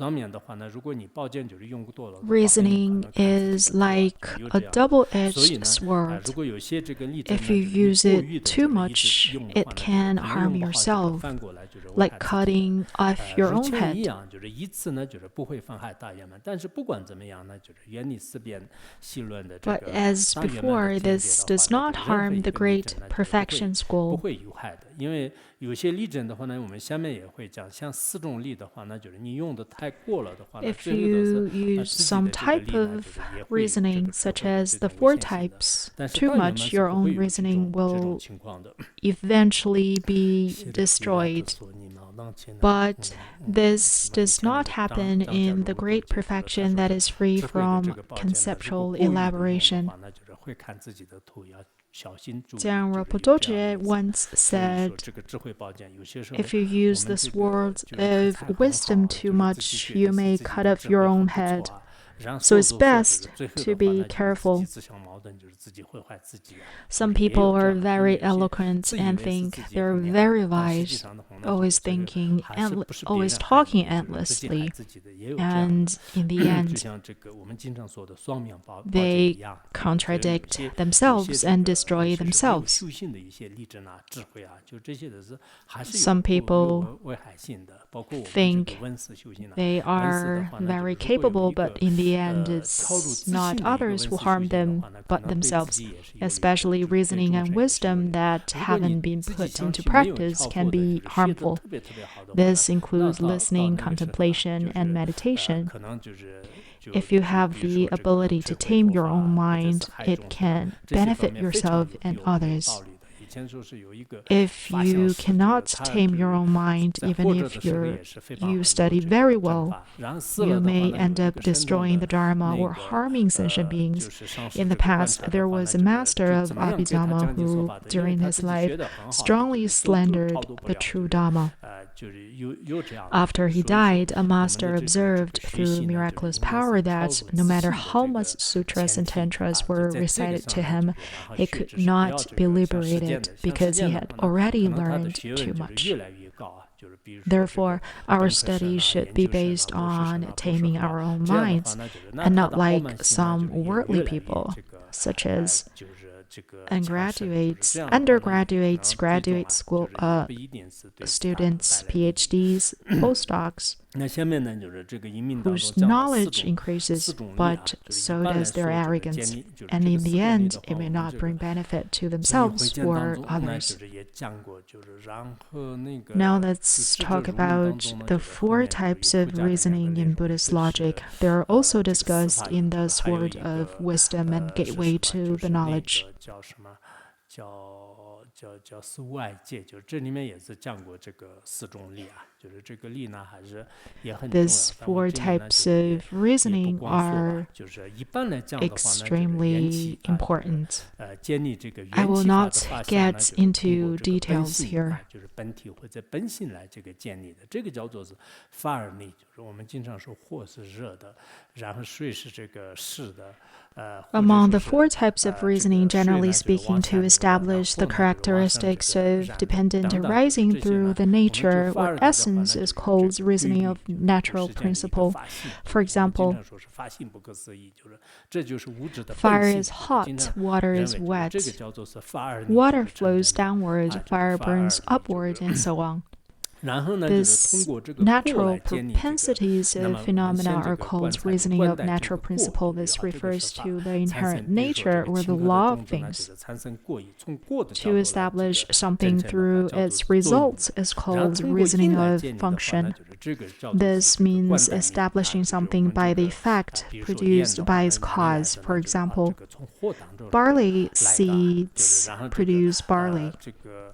reasoning is like a double-edged sword. If you use it too much, it can harm yourself, like cutting off your own head. But as before, this does not harm the great perfection school. 不会有害的，因为有些例证的话呢，我们下面也会讲，像4种力的话，那就是你用的太过了的话， If you use some type of reasoning, such as the 4 types, too much, your own reasoning will eventually be destroyed. But this does not happen in the great perfection that is free from conceptual elaboration. Jiang Rinpoche once said, if you use the sword of wisdom too much, you may cut off your own head. So it's best to be careful. Some people are very eloquent and think they're very wise, always thinking and always talking endlessly. And in the end, they contradict themselves and destroy themselves. Some people think they are very capable, but in the end, it's not others who harm them, but themselves. Especially reasoning and wisdom that haven't been put into practice can be harmful. This includes listening, contemplation, and meditation. If you have the ability to tame your own mind, it can benefit yourself and others. If you cannot tame your own mind, even if you study very well, you may end up destroying the Dharma or harming sentient beings. In the past, there was a master of Abhidhamma who, during his life, strongly slandered the true Dharma. After he died, a master observed through miraculous power that no matter how much sutras and tantras were recited to him, he could not be liberated because he had already learned too much. Therefore, our study should be based on taming our own minds, and not like some worldly people, such as undergraduates, graduate school students, PhDs, postdocs, whose knowledge increases, but so does their arrogance, and in the end, it may not bring benefit to themselves or others. Now let's talk about the 4 types of reasoning in Buddhist logic. They are also discussed in the Sword of Wisdom and Gateway to the Knowledge. These 4 types of reasoning are extremely important. I will not get into details here. Among the 4 types of reasoning, generally speaking, to establish the characteristics of dependent arising through the nature or essence is called reasoning of natural principle. For example, fire is hot, water is wet. Water flows downward, fire burns upward, and so on. These natural propensities of phenomena are called reasoning of natural principle. This refers to the inherent nature or the law of things. To establish something through its results is called reasoning of function. This means establishing something by the effect produced by its cause. For example, barley seeds produce barley.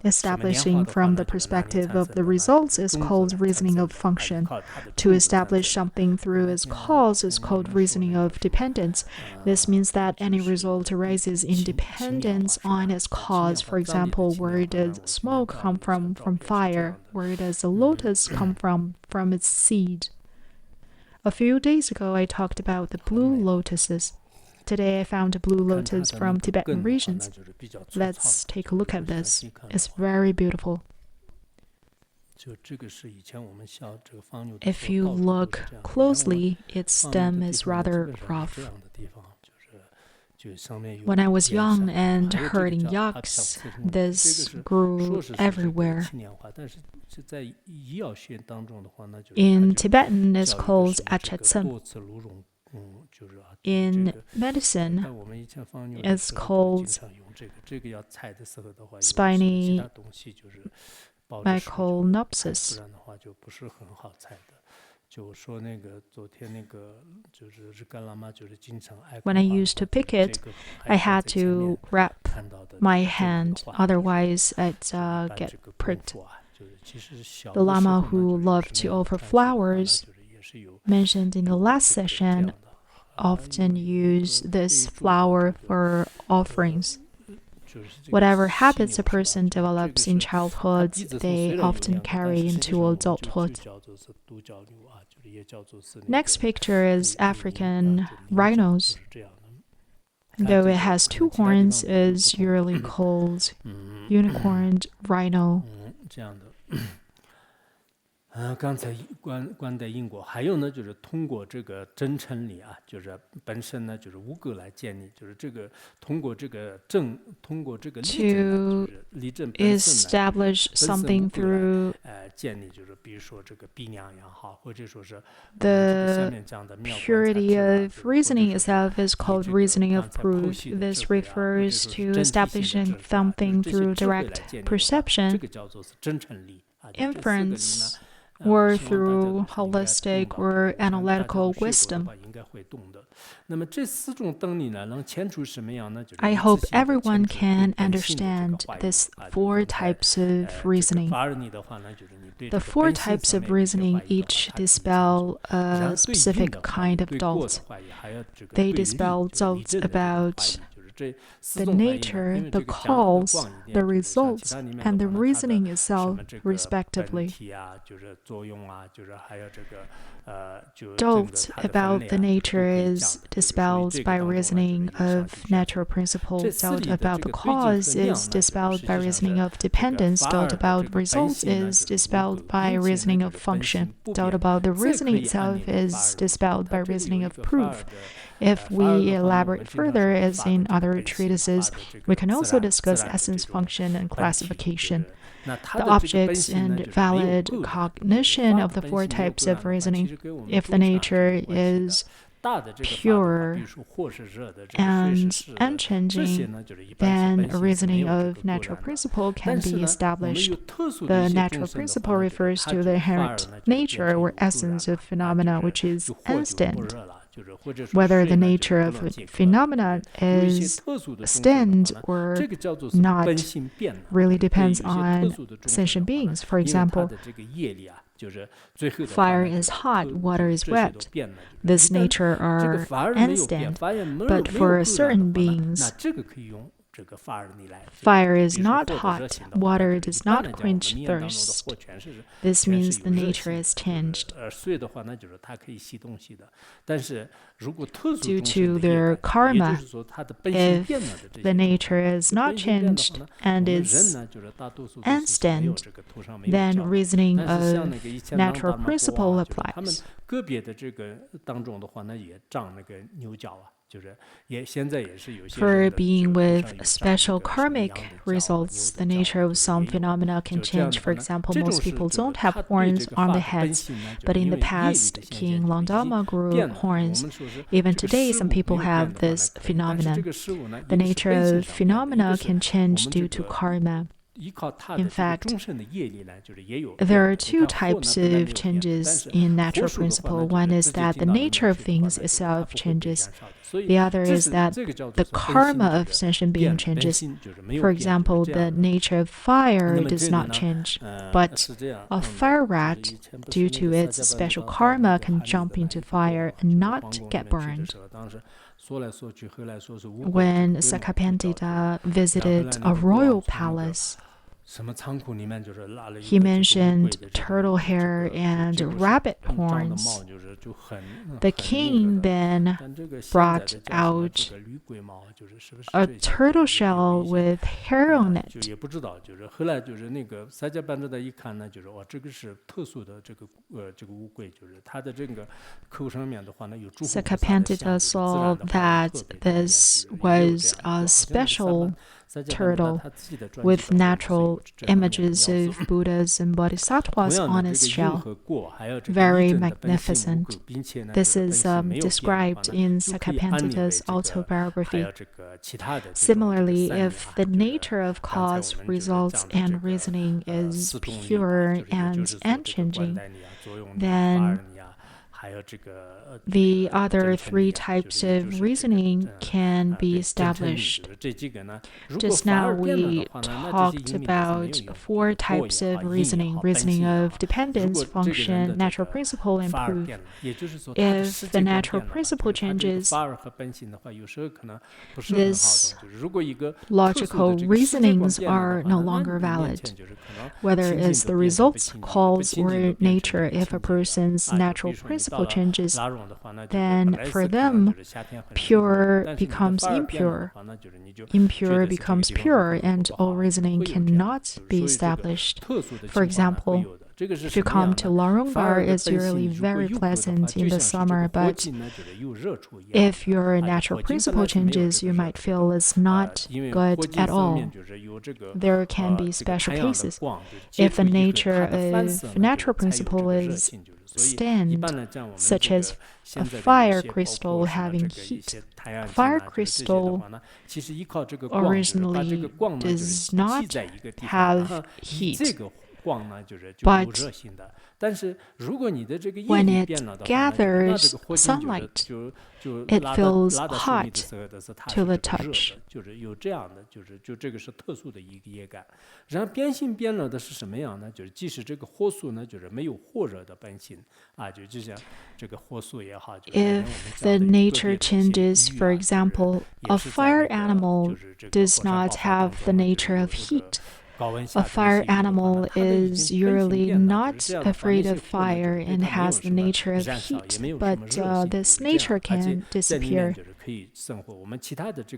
Establishing from the perspective of the results is called reasoning of function. To establish something through its cause is called reasoning of dependence. This means that any result arises in dependence on its cause. For example, where does smoke come from fire? Where does the lotus come from its seed? A few days ago, I talked about the blue lotuses. Today I found a blue lotus from Tibetan regions. Let's take a look at this. It's very beautiful. If you look closely, its stem is rather rough. When I was young and herding yaks, this grew everywhere. In Tibetan, it's called achetsen. In medicine, it's called spiny myconopsis. When I used to pick it, I had to wrap my hand, otherwise I'd get pricked. The Lama who loved to offer flowers, mentioned in the last session, often use this flower for offerings. Whatever habits a person develops in childhood, they often carry into adulthood. Next picture is African rhinos. Though it has two horns, is usually called unicorn rhino. 刚才观待因果，还有呢，就是通过这个真诚理啊，就是本身呢，就是无垢来建立，就是这个通过这个正，通过这个立正本身 establish something through 建立，就是比如说这个逼良也好，或者说是 the purity of reasoning itself is called reasoning of proof. This refers to establishing something through direct perception, inference, or through holistic or analytical wisdom. I hope everyone can understand these four types of reasoning. The four types of reasoning each dispel a specific kind of doubt. They dispel doubts about the nature, the cause, the results, and the reasoning itself, respectively. Doubt about the nature is dispelled by reasoning of natural principles. Doubt about the cause is dispelled by reasoning of dependence. Doubt about results is dispelled by reasoning of function. Doubt about the reasoning itself is dispelled by reasoning of proof. If we elaborate further, as in other treatises, we can also discuss essence, function, and classification. The objects and valid cognition of the four types of reasoning. If the nature is pure and unchanging, then a reasoning of natural principle can be established. The natural principle refers to the inherent nature or essence of phenomena, which is instant. Whether the nature of a phenomena is stand or not really depends on sentient beings. For example, fire is hot, water is wet. This nature are instant, but for certain beings, fire is not hot, water does not quench thirst. This means the nature is changed. Due to their karma, if the nature is not changed and is instant, then reasoning of natural principle applies. For being with special karmic results, the nature of some phenomena can change. For example, most people don't have horns on their heads, but in the past, King Longdama grew horns. Even today, some people have this phenomenon. The nature of phenomena can change due to karma. In fact, there are two types of changes in natural principle. One is that the nature of things itself changes. The other is that the karma of sentient being changes. For example, the nature of fire does not change, but a fire rat, due to its special karma, can jump into fire and not get burned. When Shravaka Pandita visited a royal palace, he mentioned turtle hair and rabbit horns. The king then brought out a turtle shell with hair on it. Shravaka Pandita saw that this was a special turtle with natural several images of Buddhas and Bodhisattvas on his shell, very magnificent. This is described in Shravaka Pandita's autobiography. Similarly, if the nature of cause, results, and reasoning is pure and unchanging, then the other three types of reasoning can be established. Just now we talked about four types of reasoning: reasoning of dependence, function, natural principle, and proof. If the natural principle changes, these logical reasonings are no longer valid. Whether it's the results, cause, or nature, if a person's natural principle changes, then for them, pure becomes impure, impure becomes pure, and all reasoning cannot be established. For example, if you come to Larongbar, it's usually very pleasant in the summer, but if your natural principle changes, you might feel it's not good at all. There can be special cases. If the nature of natural principle is stand, such as a fire crystal having heat. Fire crystal originally does not have heat, but when it gathers sunlight, it feels hot to the touch. If the nature changes, for example, a fire animal does not have the nature of heat. A fire animal is usually not afraid of fire and has the nature of heat, but this nature can disappear.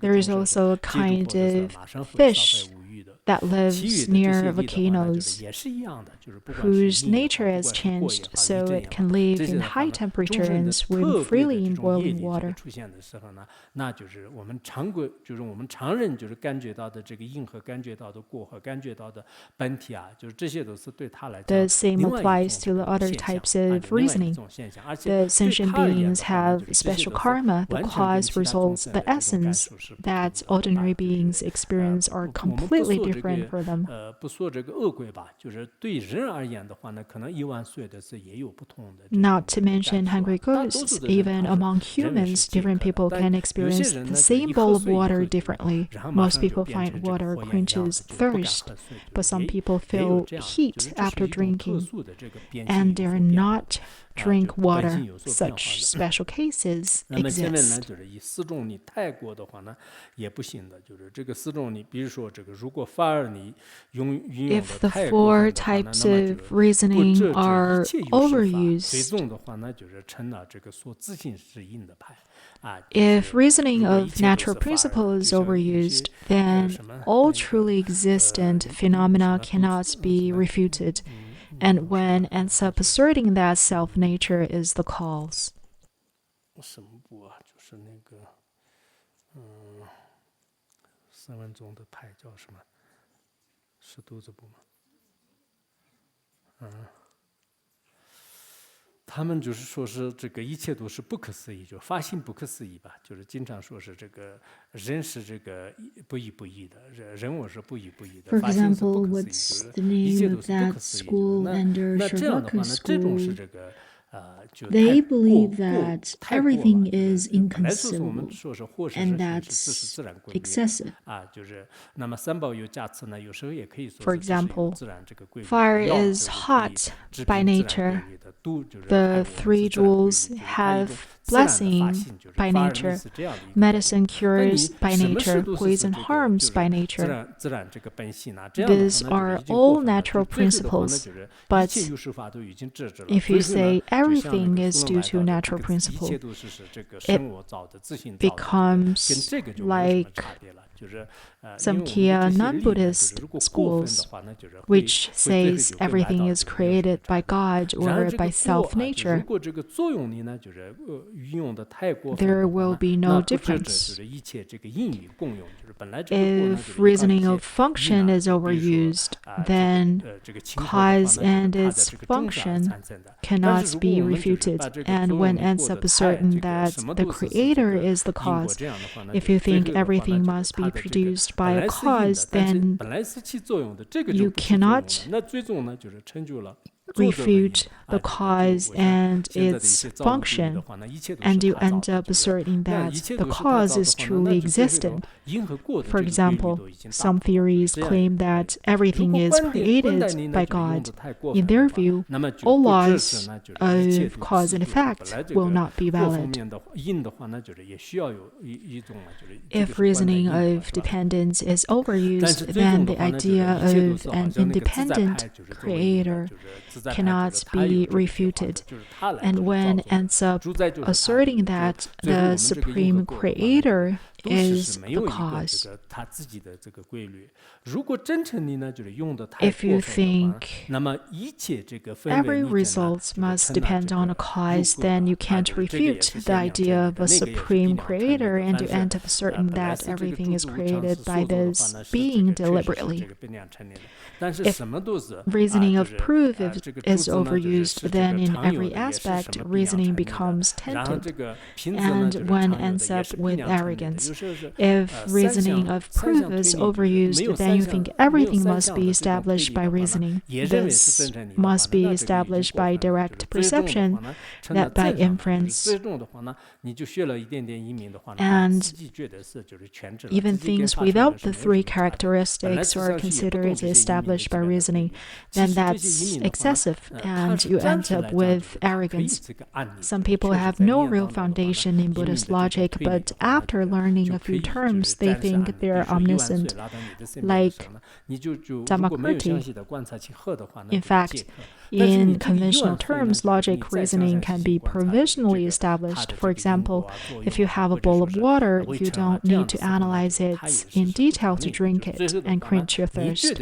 There is also a kind of fish that lives near volcanoes, whose nature has changed, so it can live in high temperature and swim freely in boiling water. The same applies to the other types of reasoning. The sentient beings have special karma, the cause, results, the essence that ordinary beings experience are completely different for them. Not to mention hungry ghosts. Even among humans, different people can experience the same bowl of water differently. Most people find water quenches thirst, but some people feel heat after drinking and dare not drink water. Such special cases exist. If the four types of reasoning are overused, if reasoning of natural principle is overused, then all truly existent phenomena cannot be refuted, and one ends up asserting that self-nature is the cause. For example, what's the name of that school under Shravaka school? They believe that everything is inconceivable, and that's excessive. For example, fire is hot by nature. The three jewels have blessing by nature. Medicine cures by nature. Poison harms by nature. These are all natural principles. But if you say everything is due to natural principle, it becomes like Samkhya non-Buddhist schools, which says everything is created by God or by self-nature, there will be no difference. If reasoning of function is overused, then cause and its function cannot be refuted, and one ends up asserting that the creator is the cause. If you think everything must be produced by a cause, then you cannot refute the cause and its function, and you end up asserting that the cause is truly existent. For example, some theories claim that everything is created by God. In their view, all laws of cause and effect will not be valid. If reasoning of dependence is overused, then the idea of an independent creator cannot be refuted, and one ends up asserting that the supreme creator is the cause. If you think every result must depend on a cause, then you can't refute the idea of a supreme creator, and you end up asserting that everything is created by this being deliberately. If reasoning of proof is overused, then in every aspect, reasoning becomes tainted, and one ends up with arrogance. If reasoning of proof is overused, then you think everything must be established by reasoning. This must be established by direct perception, that by inference. And even things without the three characteristics are considered established by reasoning, then that's excessive, and you end up with arrogance. Some people have no real foundation in Buddhist logic, but after learning a few terms, they think they're omniscient, like Dhammakriti. In fact, in conventional terms, logic reasoning can be provisionally established. For example, if you have a bowl of water, you don't need to analyze it in detail to drink it and quench your thirst.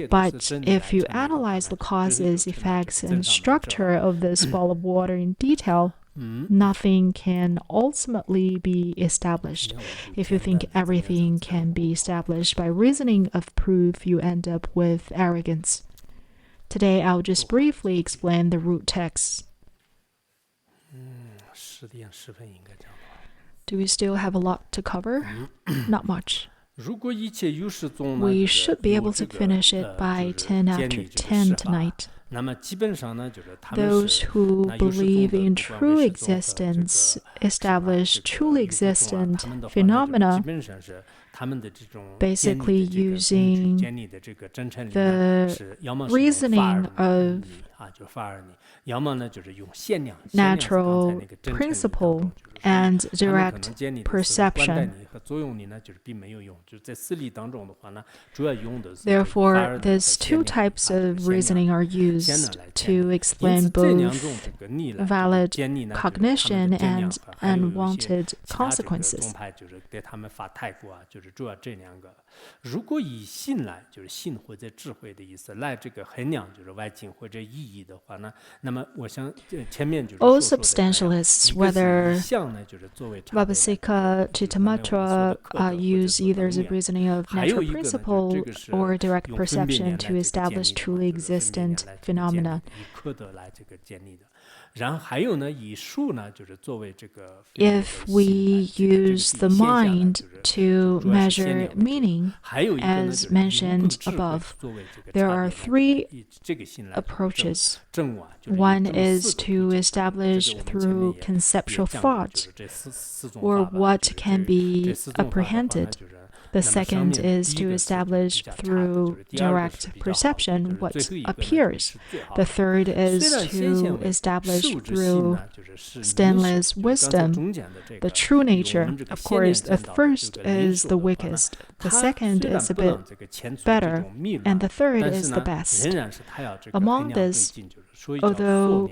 But if you analyze the causes, effects, and structure of this bowl of water in detail, nothing can ultimately be established. If you think everything can be established by reasoning of proof, you end up with arrogance. Today, I'll just briefly explain the root texts. Do we still have a lot to cover? Not much. We should be able to finish it by 10 after 10 tonight. Those who believe in true existence establish truly existent phenomena, basically using the reasoning of natural principle and direct perception. Therefore, these two types of reasoning are used to explain both valid cognition and unwanted consequences. All substantialists, whether Vibhasika, Chittamatra, use either the reasoning of natural principle or direct perception to establish truly existent phenomena. If we use the mind to measure meaning, as mentioned above, there are three approaches. One is to establish through conceptual thought, or what can be apprehended. The second is to establish through direct perception what appears. The third is to establish through stainless wisdom the true nature. Of course, the first is the weakest, the second is a bit better, and the third is the best. Among this, although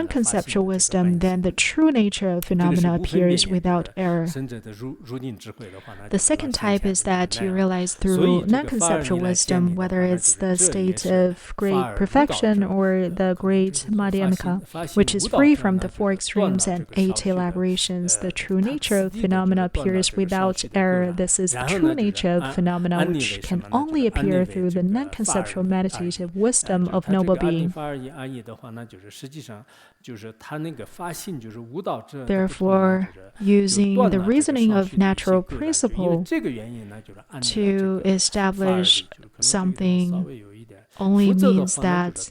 non-conceptual wisdom, then the true nature of phenomena appears without error. The second type is that you realize through non-conceptual wisdom, whether it's the state of great perfection or the great Madhyamaka, which is free from the four extremes and 8 elaborations. The true nature of phenomena appears without error. This is the true nature of phenomena, which can only appear through the non-conceptual meditative wisdom of noble being. Therefore, using the reasoning of natural principle to establish something only means that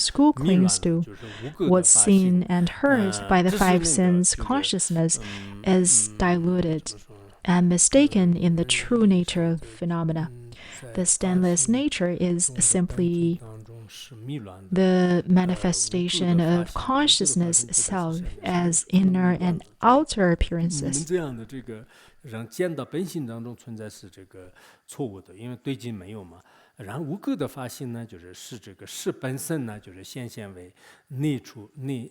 school clings to, what's seen and heard by the five sense consciousness is diluted and mistaken in the true nature of phenomena. The stainless nature is simply the manifestation of consciousness itself as inner and outer appearances. 这样的这个让见到本性当中存在是这个错误的，因为对境没有嘛。然后无垢的发心呢，是这个识本身呢，显现为内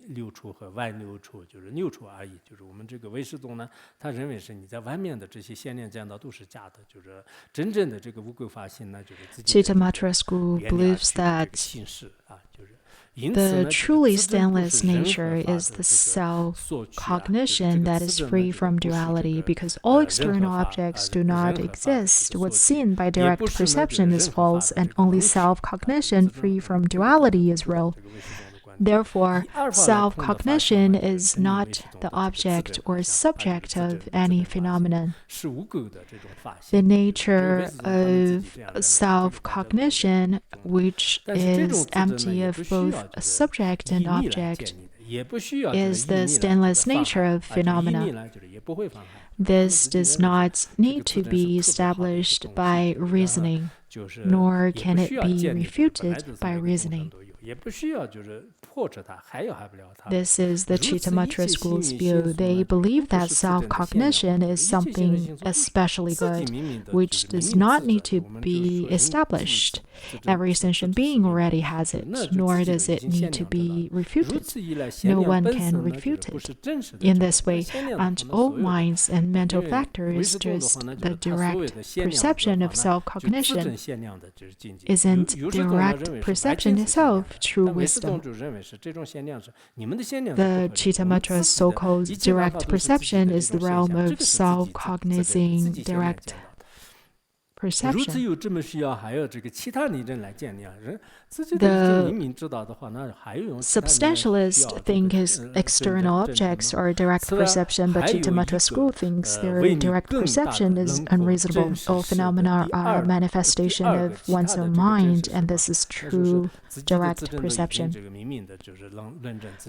六处和外六处，六处而已。我们这个唯识宗呢，他认为是你在外面的这些先念见到都是假的，真正的这个无垢发心呢，自己 Chittamatra school believes that 心事啊，the truly stainless nature is the self-cognition that is free from duality, because all external objects do not exist. What's seen by direct perception is false, and only self-cognition free from duality is real. Therefore, self-cognition is not the object or subject of any phenomenon. The nature of self-cognition, which is empty of both a subject and object, is the stainless nature of phenomena. This does not need to be established by reasoning, nor can it be refuted by reasoning. This is the Chittamatra school's view. They believe that self-cognition is something especially good, which does not need to be established. Every sentient being already has it, nor does it need to be refuted. No one can refute it. In this way, aren't all minds and mental factors just the direct perception of self-cognition? Isn't direct perception itself true wisdom? The Chittamatra so-called direct perception is the realm of self-cognizing direct perception. The substantialist think external objects are direct perception, but Chittamatra school thinks their direct perception is unreasonable. All phenomena are manifestation of one's own mind, and this is true direct perception.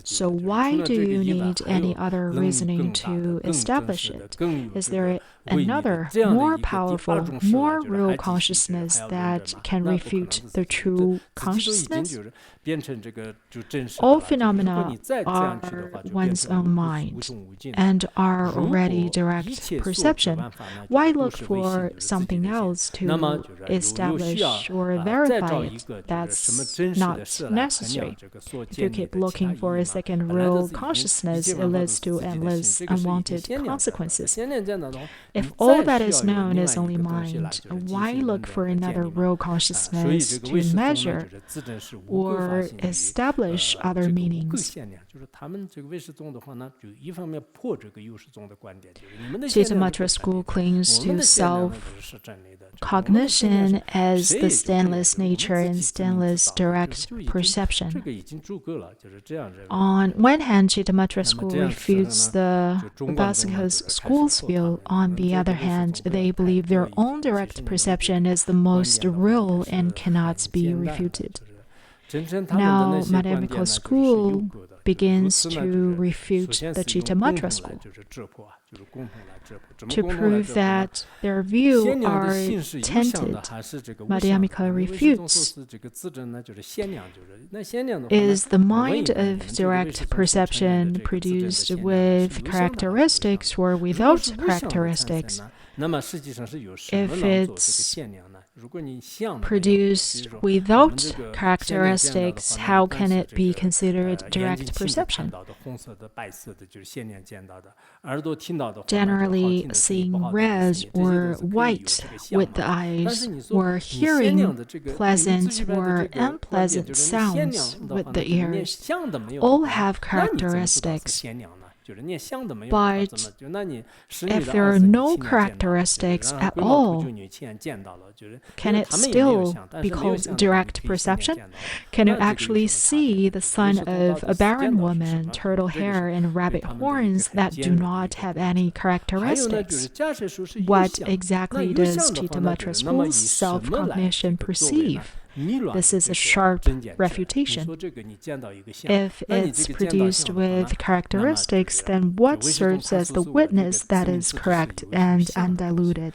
So why do you need any other reasoning to establish it? Is there another, more powerful, more real consciousness that can refute the true consciousness? All phenomena are one's own mind and are already direct perception. Why look for something else to establish or verify it? That's not necessary. If you keep looking for a second real consciousness, it leads to endless unwanted consequences. If all that is known is only mind, why look for another real consciousness to measure or establish other meanings? Chittamatra school clings to self-cognition as the stainless nature and stainless direct perception. On one hand, Chittamatra school refutes the Upasaka's school's view. On the other hand, they believe their own direct perception is the most real and cannot be refuted. Now, Madhyamaka school begins to refute the Chittamatra school. To prove that their views are tainted, Madhyamaka refutes, is the mind of direct perception produced with characteristics or without characteristics? If it's produced without characteristics, how can it be considered direct perception? Generally, seeing red or white with the eyes, or hearing pleasant or unpleasant sounds with the ears, all have characteristics. But if there are no characteristics at all, can it still be called direct perception? Can you actually see the son of a barren woman, turtle hair, and rabbit horns that do not have any characteristics? What exactly does Chittamatra school's self-cognition perceive? This is a sharp refutation. If it's produced with characteristics, then what serves as the witness that is correct and undiluted?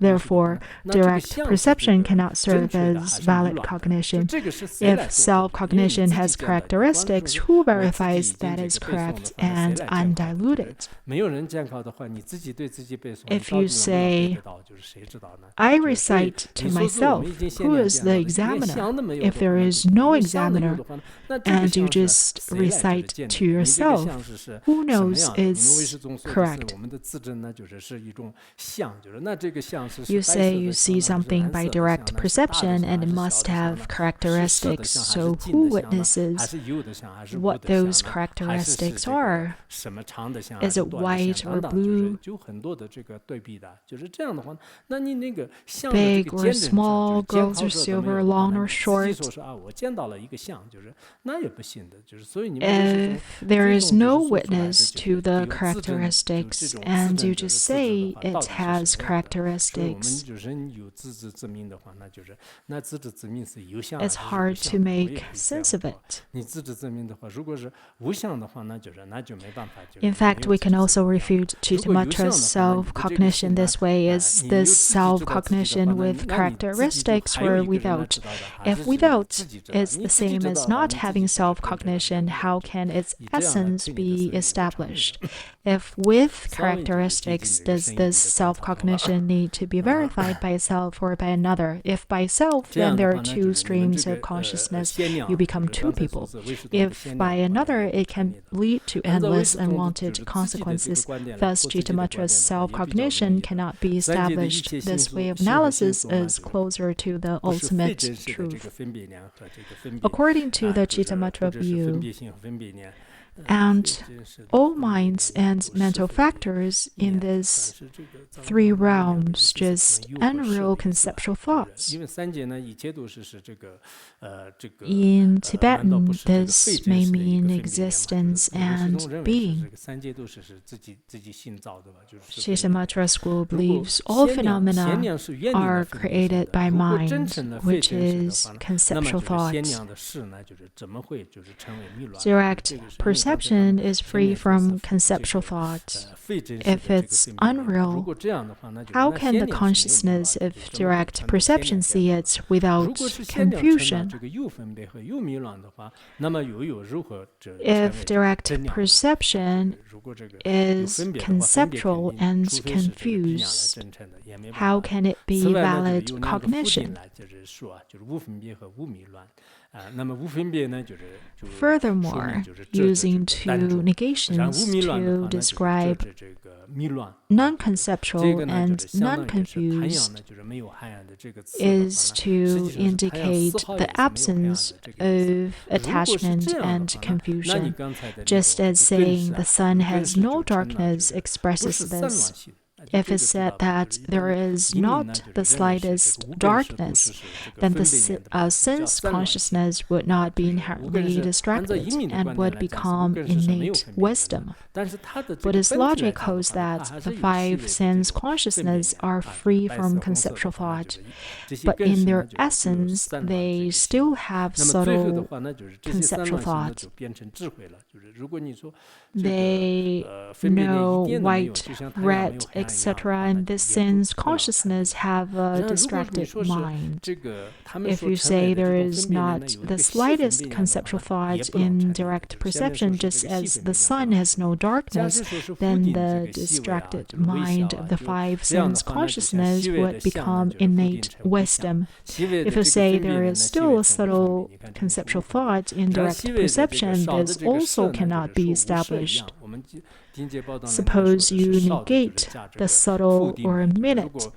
Therefore, direct perception cannot serve as valid cognition. If self-cognition has characteristics, who verifies that is correct and undiluted? If you say, I recite to myself, who is the examiner? If there is no examiner, and you just recite to yourself, who knows is correct? You say you see something by direct perception and it must have characteristics, so who witnesses what those characteristics are? Is it white or blue? Big or small, girls or silver, long or short? If there is no witness to the characteristics and you just say it has characteristics, it's hard to make sense of it. In fact, we can also refute Chitamatra's self-cognition this way. Is this self-cognition with characteristics or without? If without is the same as not having self-cognition, how can its essence be established? If with characteristics, does this self-cognition need to be verified by itself or by another? If by self, then there are two streams of consciousness. You become two people. If by another, it can lead to endless unwanted consequences. Thus, Chitamatra's self-cognition cannot be established. This way of analysis is closer to the ultimate truth. According to the Chittamatra view, and all minds and mental factors in these three realms, just unreal conceptual thoughts. In Tibetan, this may mean existence and being. Chittamatra school believes all phenomena are created by mind, which is conceptual thought. Direct perception is free from conceptual thought. If it's unreal, how can the consciousness of direct perception see it without confusion? If direct perception is conceptual and confused, how can it be valid cognition? Furthermore, using two negations to describe non-conceptual and non-confused is to indicate the absence of attachment and confusion. Just as saying the sun has no darkness expresses this. If it's said that there is not the slightest darkness, then the sense consciousness would not be inherently distracted and would become innate wisdom. Buddhist logic holds that the five sense consciousness are free from conceptual thought, but in their essence, they still have subtle conceptual thought. They know white, red, etc., and this sense consciousness have a distracted mind. If you say there is not the slightest conceptual thought in direct perception, just as the sun has no darkness, then the distracted mind of the five sense consciousness would become innate wisdom. If you say there is still a subtle conceptual thought in direct perception, this also cannot be established. Suppose you negate the subtle or minute,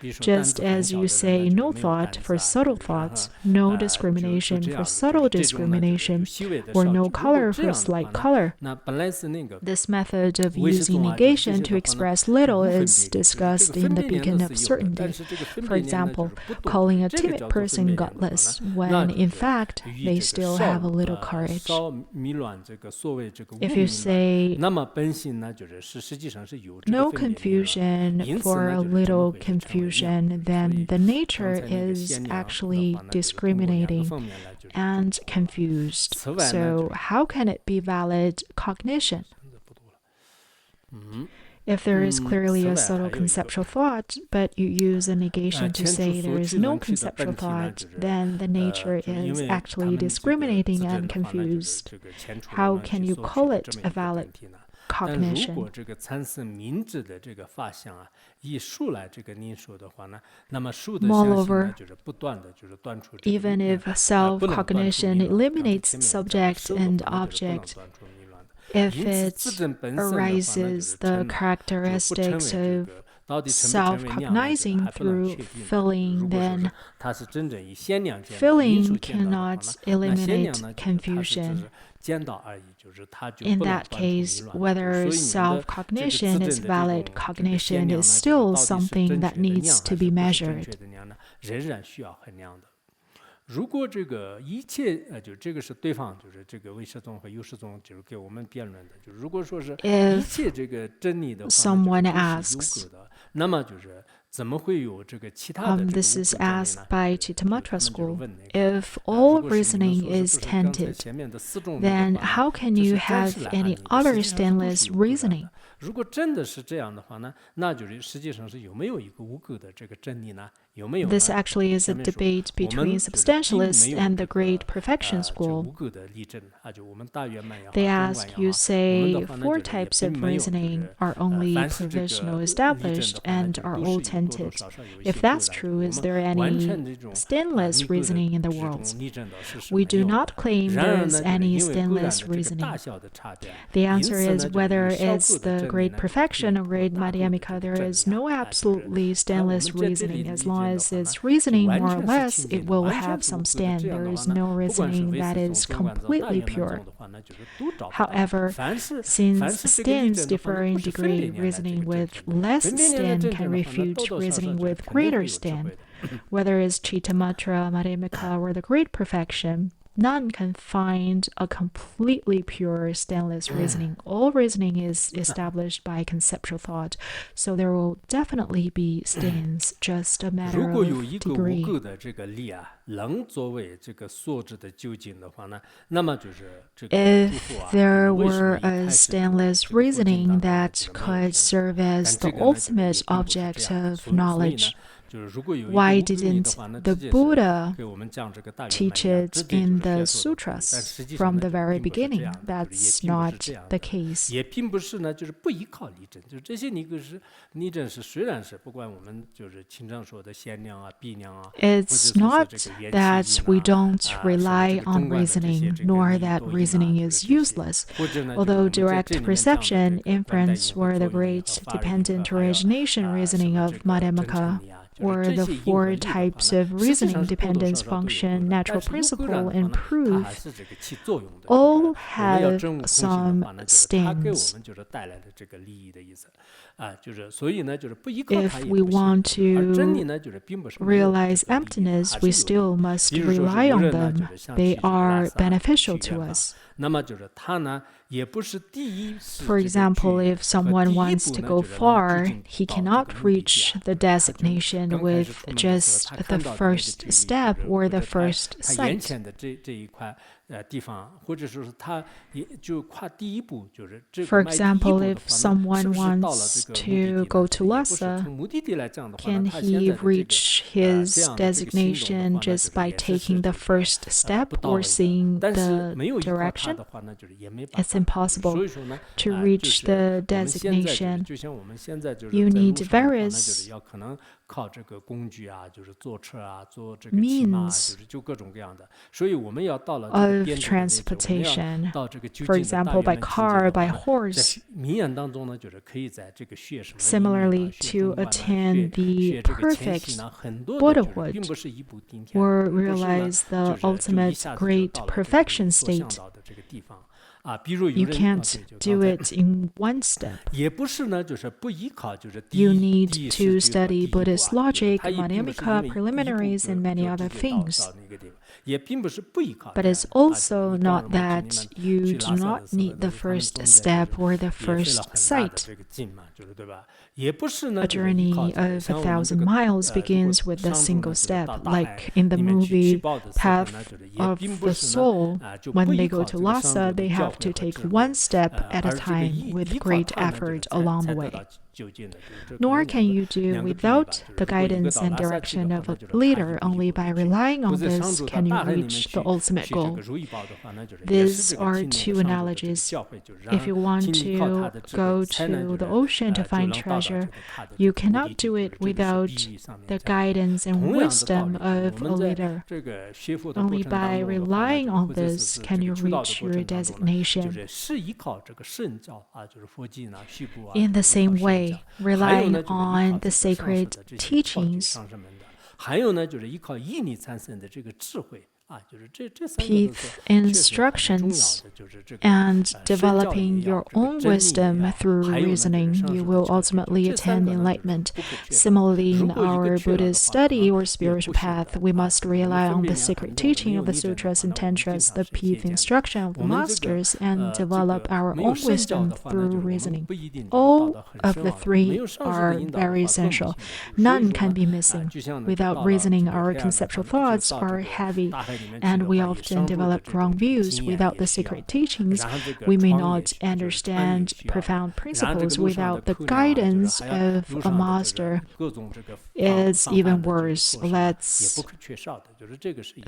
just as you say no thought for subtle thoughts, no discrimination for subtle discrimination, or no color for slight color. This method of using negation to express little is discussed in the Beacon of Certainty. For example, calling a timid person gutless, when in fact they still have a little courage. If you say no confusion for a little confusion, then the nature is actually discriminating and confused. So how can it be valid cognition? If there is clearly a subtle conceptual thought, but you use a negation to say there is no conceptual thought, then the nature is actually discriminating and confused. How can you call it a valid cognition? Moreover, even if self-cognition eliminates subject and object, if it arises the characteristics of self-cognizing through feeling, then feeling cannot eliminate confusion. In that case, whether self-cognition is valid cognition is still something that needs to be measured. 如果这个一切就这个是对方就是这个唯识宗和有识宗就是给我们辩论的，就如果说是一切这个真理的话， someone asks, 那么就是怎么会有这个其他的 this is asked by Chitamatra school. If all reasoning is tainted, then how can you have any other stainless reasoning? 如果真的是这样的话呢，那就是实际上是有没有一个无垢的这个真理呢？有没有？ This actually is a debate between substantialist and the Great Perfection School. They ask, you say 4 types of reasoning are only provisional established and are all tainted. If that's true, is there any stainless reasoning in the world? We do not claim there is any stainless reasoning. The answer is whether it's the Great Perfection or Great Madhyamaka, there is no absolutely stainless reasoning. As long as it's reasoning more or less, it will have some stain. There is no reasoning that is completely pure. However, since stains differ in degree, reasoning with less stain can refute reasoning with greater stain. Whether it's Chitamatra, Madhyamaka, or the Great Perfection, none can find a completely pure stainless reasoning. All reasoning is established by conceptual thought, so there will definitely be stains, just a matter of degree. If there were a stainless reasoning that could serve as the ultimate object of knowledge, why didn't the Buddha teach it in the sutras from the very beginning? That's not the case. It's not that we don't rely on reasoning, nor that reasoning is useless. Although direct perception, inference, or the great dependent origination reasoning of Madhyamaka, or the 4 types of reasoning, dependence, function, natural principle, and proof, all have some stains. If we want to realize emptiness, we still must rely on them. They are beneficial to us. For example, if someone wants to go far, he cannot reach the designation with just the first step or the first sight. For example, if someone wants to go to Lhasa, can he reach his designation just by taking the first step or seeing the direction? It's impossible to reach the designation. You need various means of transportation, for example, by car, by horse. Similarly, to attain the perfect Buddhahood or realize the ultimate great perfection state, you can't do it in one step. You need to study Buddhist logic, Madhyamaka, preliminaries, and many other things. But it's also not that you do not need the first step or the first sight. A journey of 1,000 miles begins with a single step, like in the movie Path of the Soul. When they go to Lhasa, they have to take one step at a time with great effort along the way. Nor can you do without the guidance and direction of a leader. Only by relying on this can you reach the ultimate goal. These are two analogies. If you want to go to the ocean to find treasure, you cannot do it without the guidance and wisdom of a leader. Only by relying on this can you reach your designation. In the same way, relying on the sacred teachings, peace instructions, and developing your own wisdom through reasoning, you will ultimately attain enlightenment. Similarly, in our Buddhist study or spiritual path, we must rely on the sacred teaching of the sutras and tantras, the peace instruction of the masters, and develop our own wisdom through reasoning. All of the three are very essential. None can be missing. Without reasoning, our conceptual thoughts are heavy, and we often develop wrong views. Without the sacred teachings, we may not understand profound principles. Without the guidance of a master, it's even worse. Let's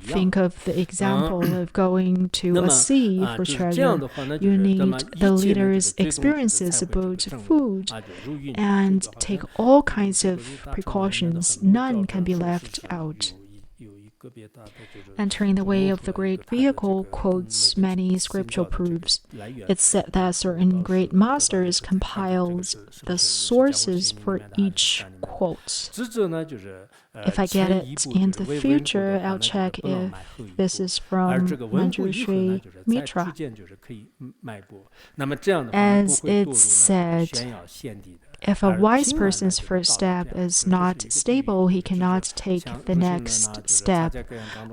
think of the example of going to a sea for treasure. You need the leader's experiences about food and take all kinds of precautions. None can be left out. Entering the way of the great vehicle quotes many scriptural proofs. It's said that certain great masters compiled the sources for each quote. If I get it in the future, I'll check if this is from Manjushri Mitra. As it's said, if a wise person's first step is not stable, he cannot take the next step.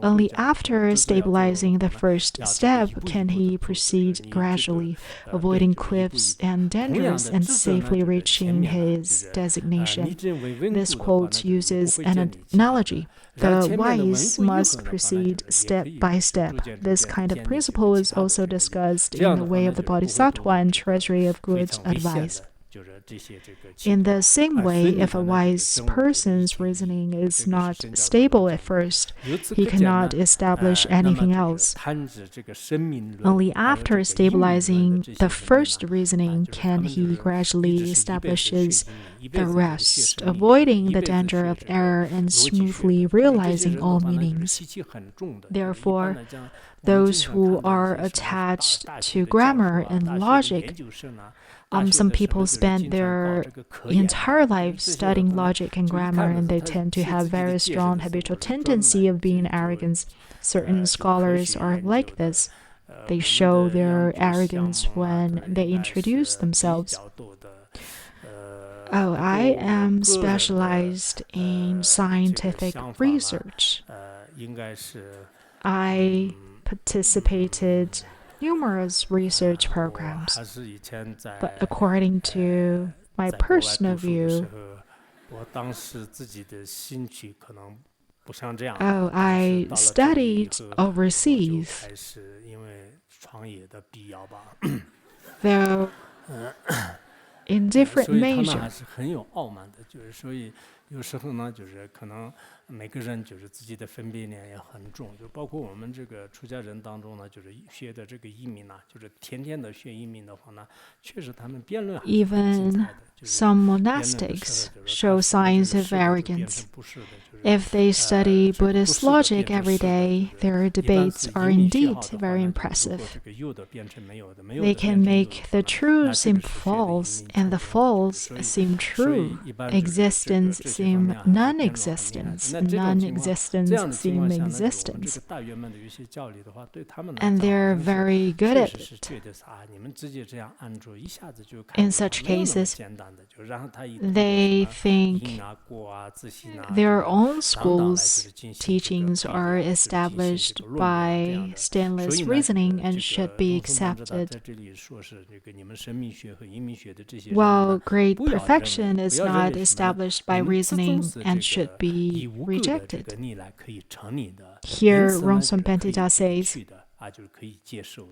Only after stabilizing the first step can he proceed gradually, avoiding cliffs and dangers and safely reaching his designation. This quote uses an analogy. The wise must proceed step by step. This kind of principle is also discussed in the way of the Bodhisattva and treasury of good advice. In the same way, if a wise person's reasoning is not stable at first, he cannot establish anything else. Only after stabilizing the first reasoning can he gradually establishes the rest, avoiding the danger of error and smoothly realizing all meanings. Therefore, those who are attached to grammar and logic, some people spend their entire life studying logic and grammar, and they tend to have very strong habitual tendency of being arrogant. Certain scholars are like this. They show their arrogance when they introduce themselves. Oh, I am specialized in scientific research. I participated numerous research programs, but according to my personal view, I studied overseas, though in different measures. 有时候呢，就是可能每个人就是自己的分别念也很重，就包括我们这个出家人当中呢，就是学的这个译名呢，就是天天的学译名的话呢，确实他们辩论很精彩的。 Some monastics show signs of arrogance. If they study Buddhist logic every day, their debates are indeed very impressive. They can make the true seem false and the false seem true. Existence seem non-existence, and non-existence seem existence. And they're very good at it. In such cases, they think their own school's teachings are established by stainless reasoning and should be accepted, while great perfection is not established by reasoning and should be rejected. Here, Rongzom Pandita says,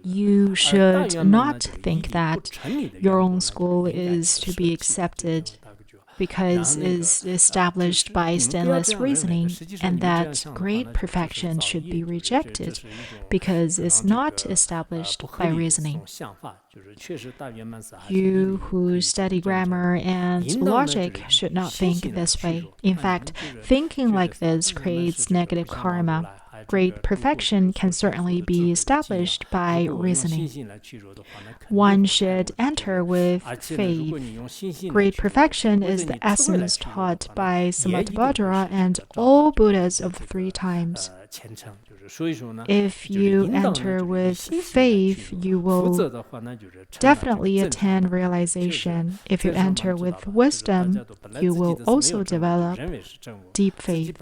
you should not think that your own school is to be accepted because is established by stainless reasoning, and that great perfection should be rejected because it's not established by reasoning. You who study grammar and logic should not think this way. In fact, thinking like this creates negative karma. Great perfection can certainly be established by reasoning. One should enter with faith. Great perfection is the essence taught by Samattabhadra and all Buddhas of the 3 times. If you enter with faith, you will definitely attain realization. If you enter with wisdom, you will also develop deep faith.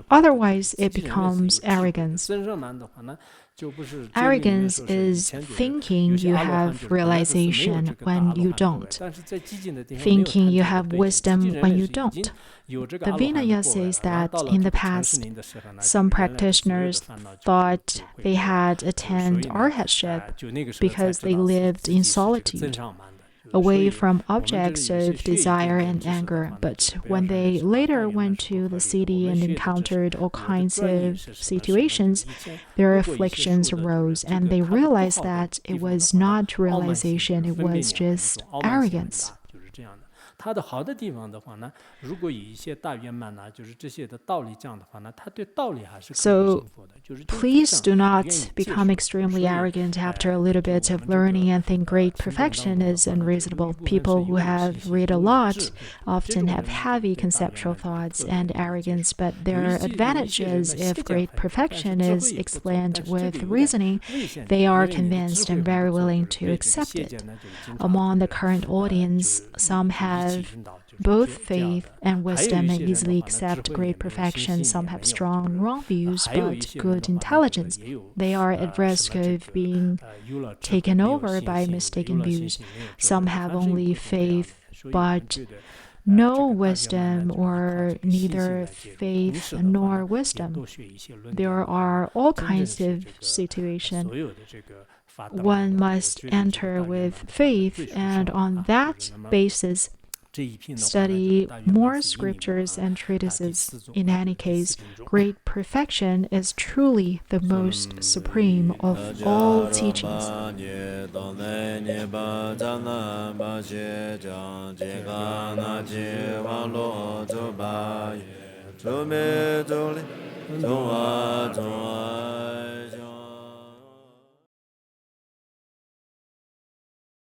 Otherwise, it becomes arrogance. Arrogance is thinking you have realization when you don't, thinking you have wisdom when you don't. The Vinaya says that in the past, some practitioners thought they had attained arhatship because they lived in solitude, away from objects of desire and anger. But when they later went to the city and encountered all kinds of situations, their afflictions arose, and they realized that it was not realization, it was just arrogance. So please do not become extremely arrogant after a little bit of learning and think great perfection is unreasonable. People who have read a lot often have heavy conceptual thoughts and arrogance, but there are advantages if great perfection is explained with reasoning. They are convinced and very willing to accept it. Among the current audience, some have both faith and wisdom and easily accept great perfection. Some have strong wrong views but good intelligence. They are at risk of being taken over by mistaken views. Some have only faith but no wisdom, or neither faith nor wisdom. There are all kinds of situations. One must enter with faith, and on that basis, study more scriptures and treatises. In any case, great perfection is truly the most supreme of all teachings.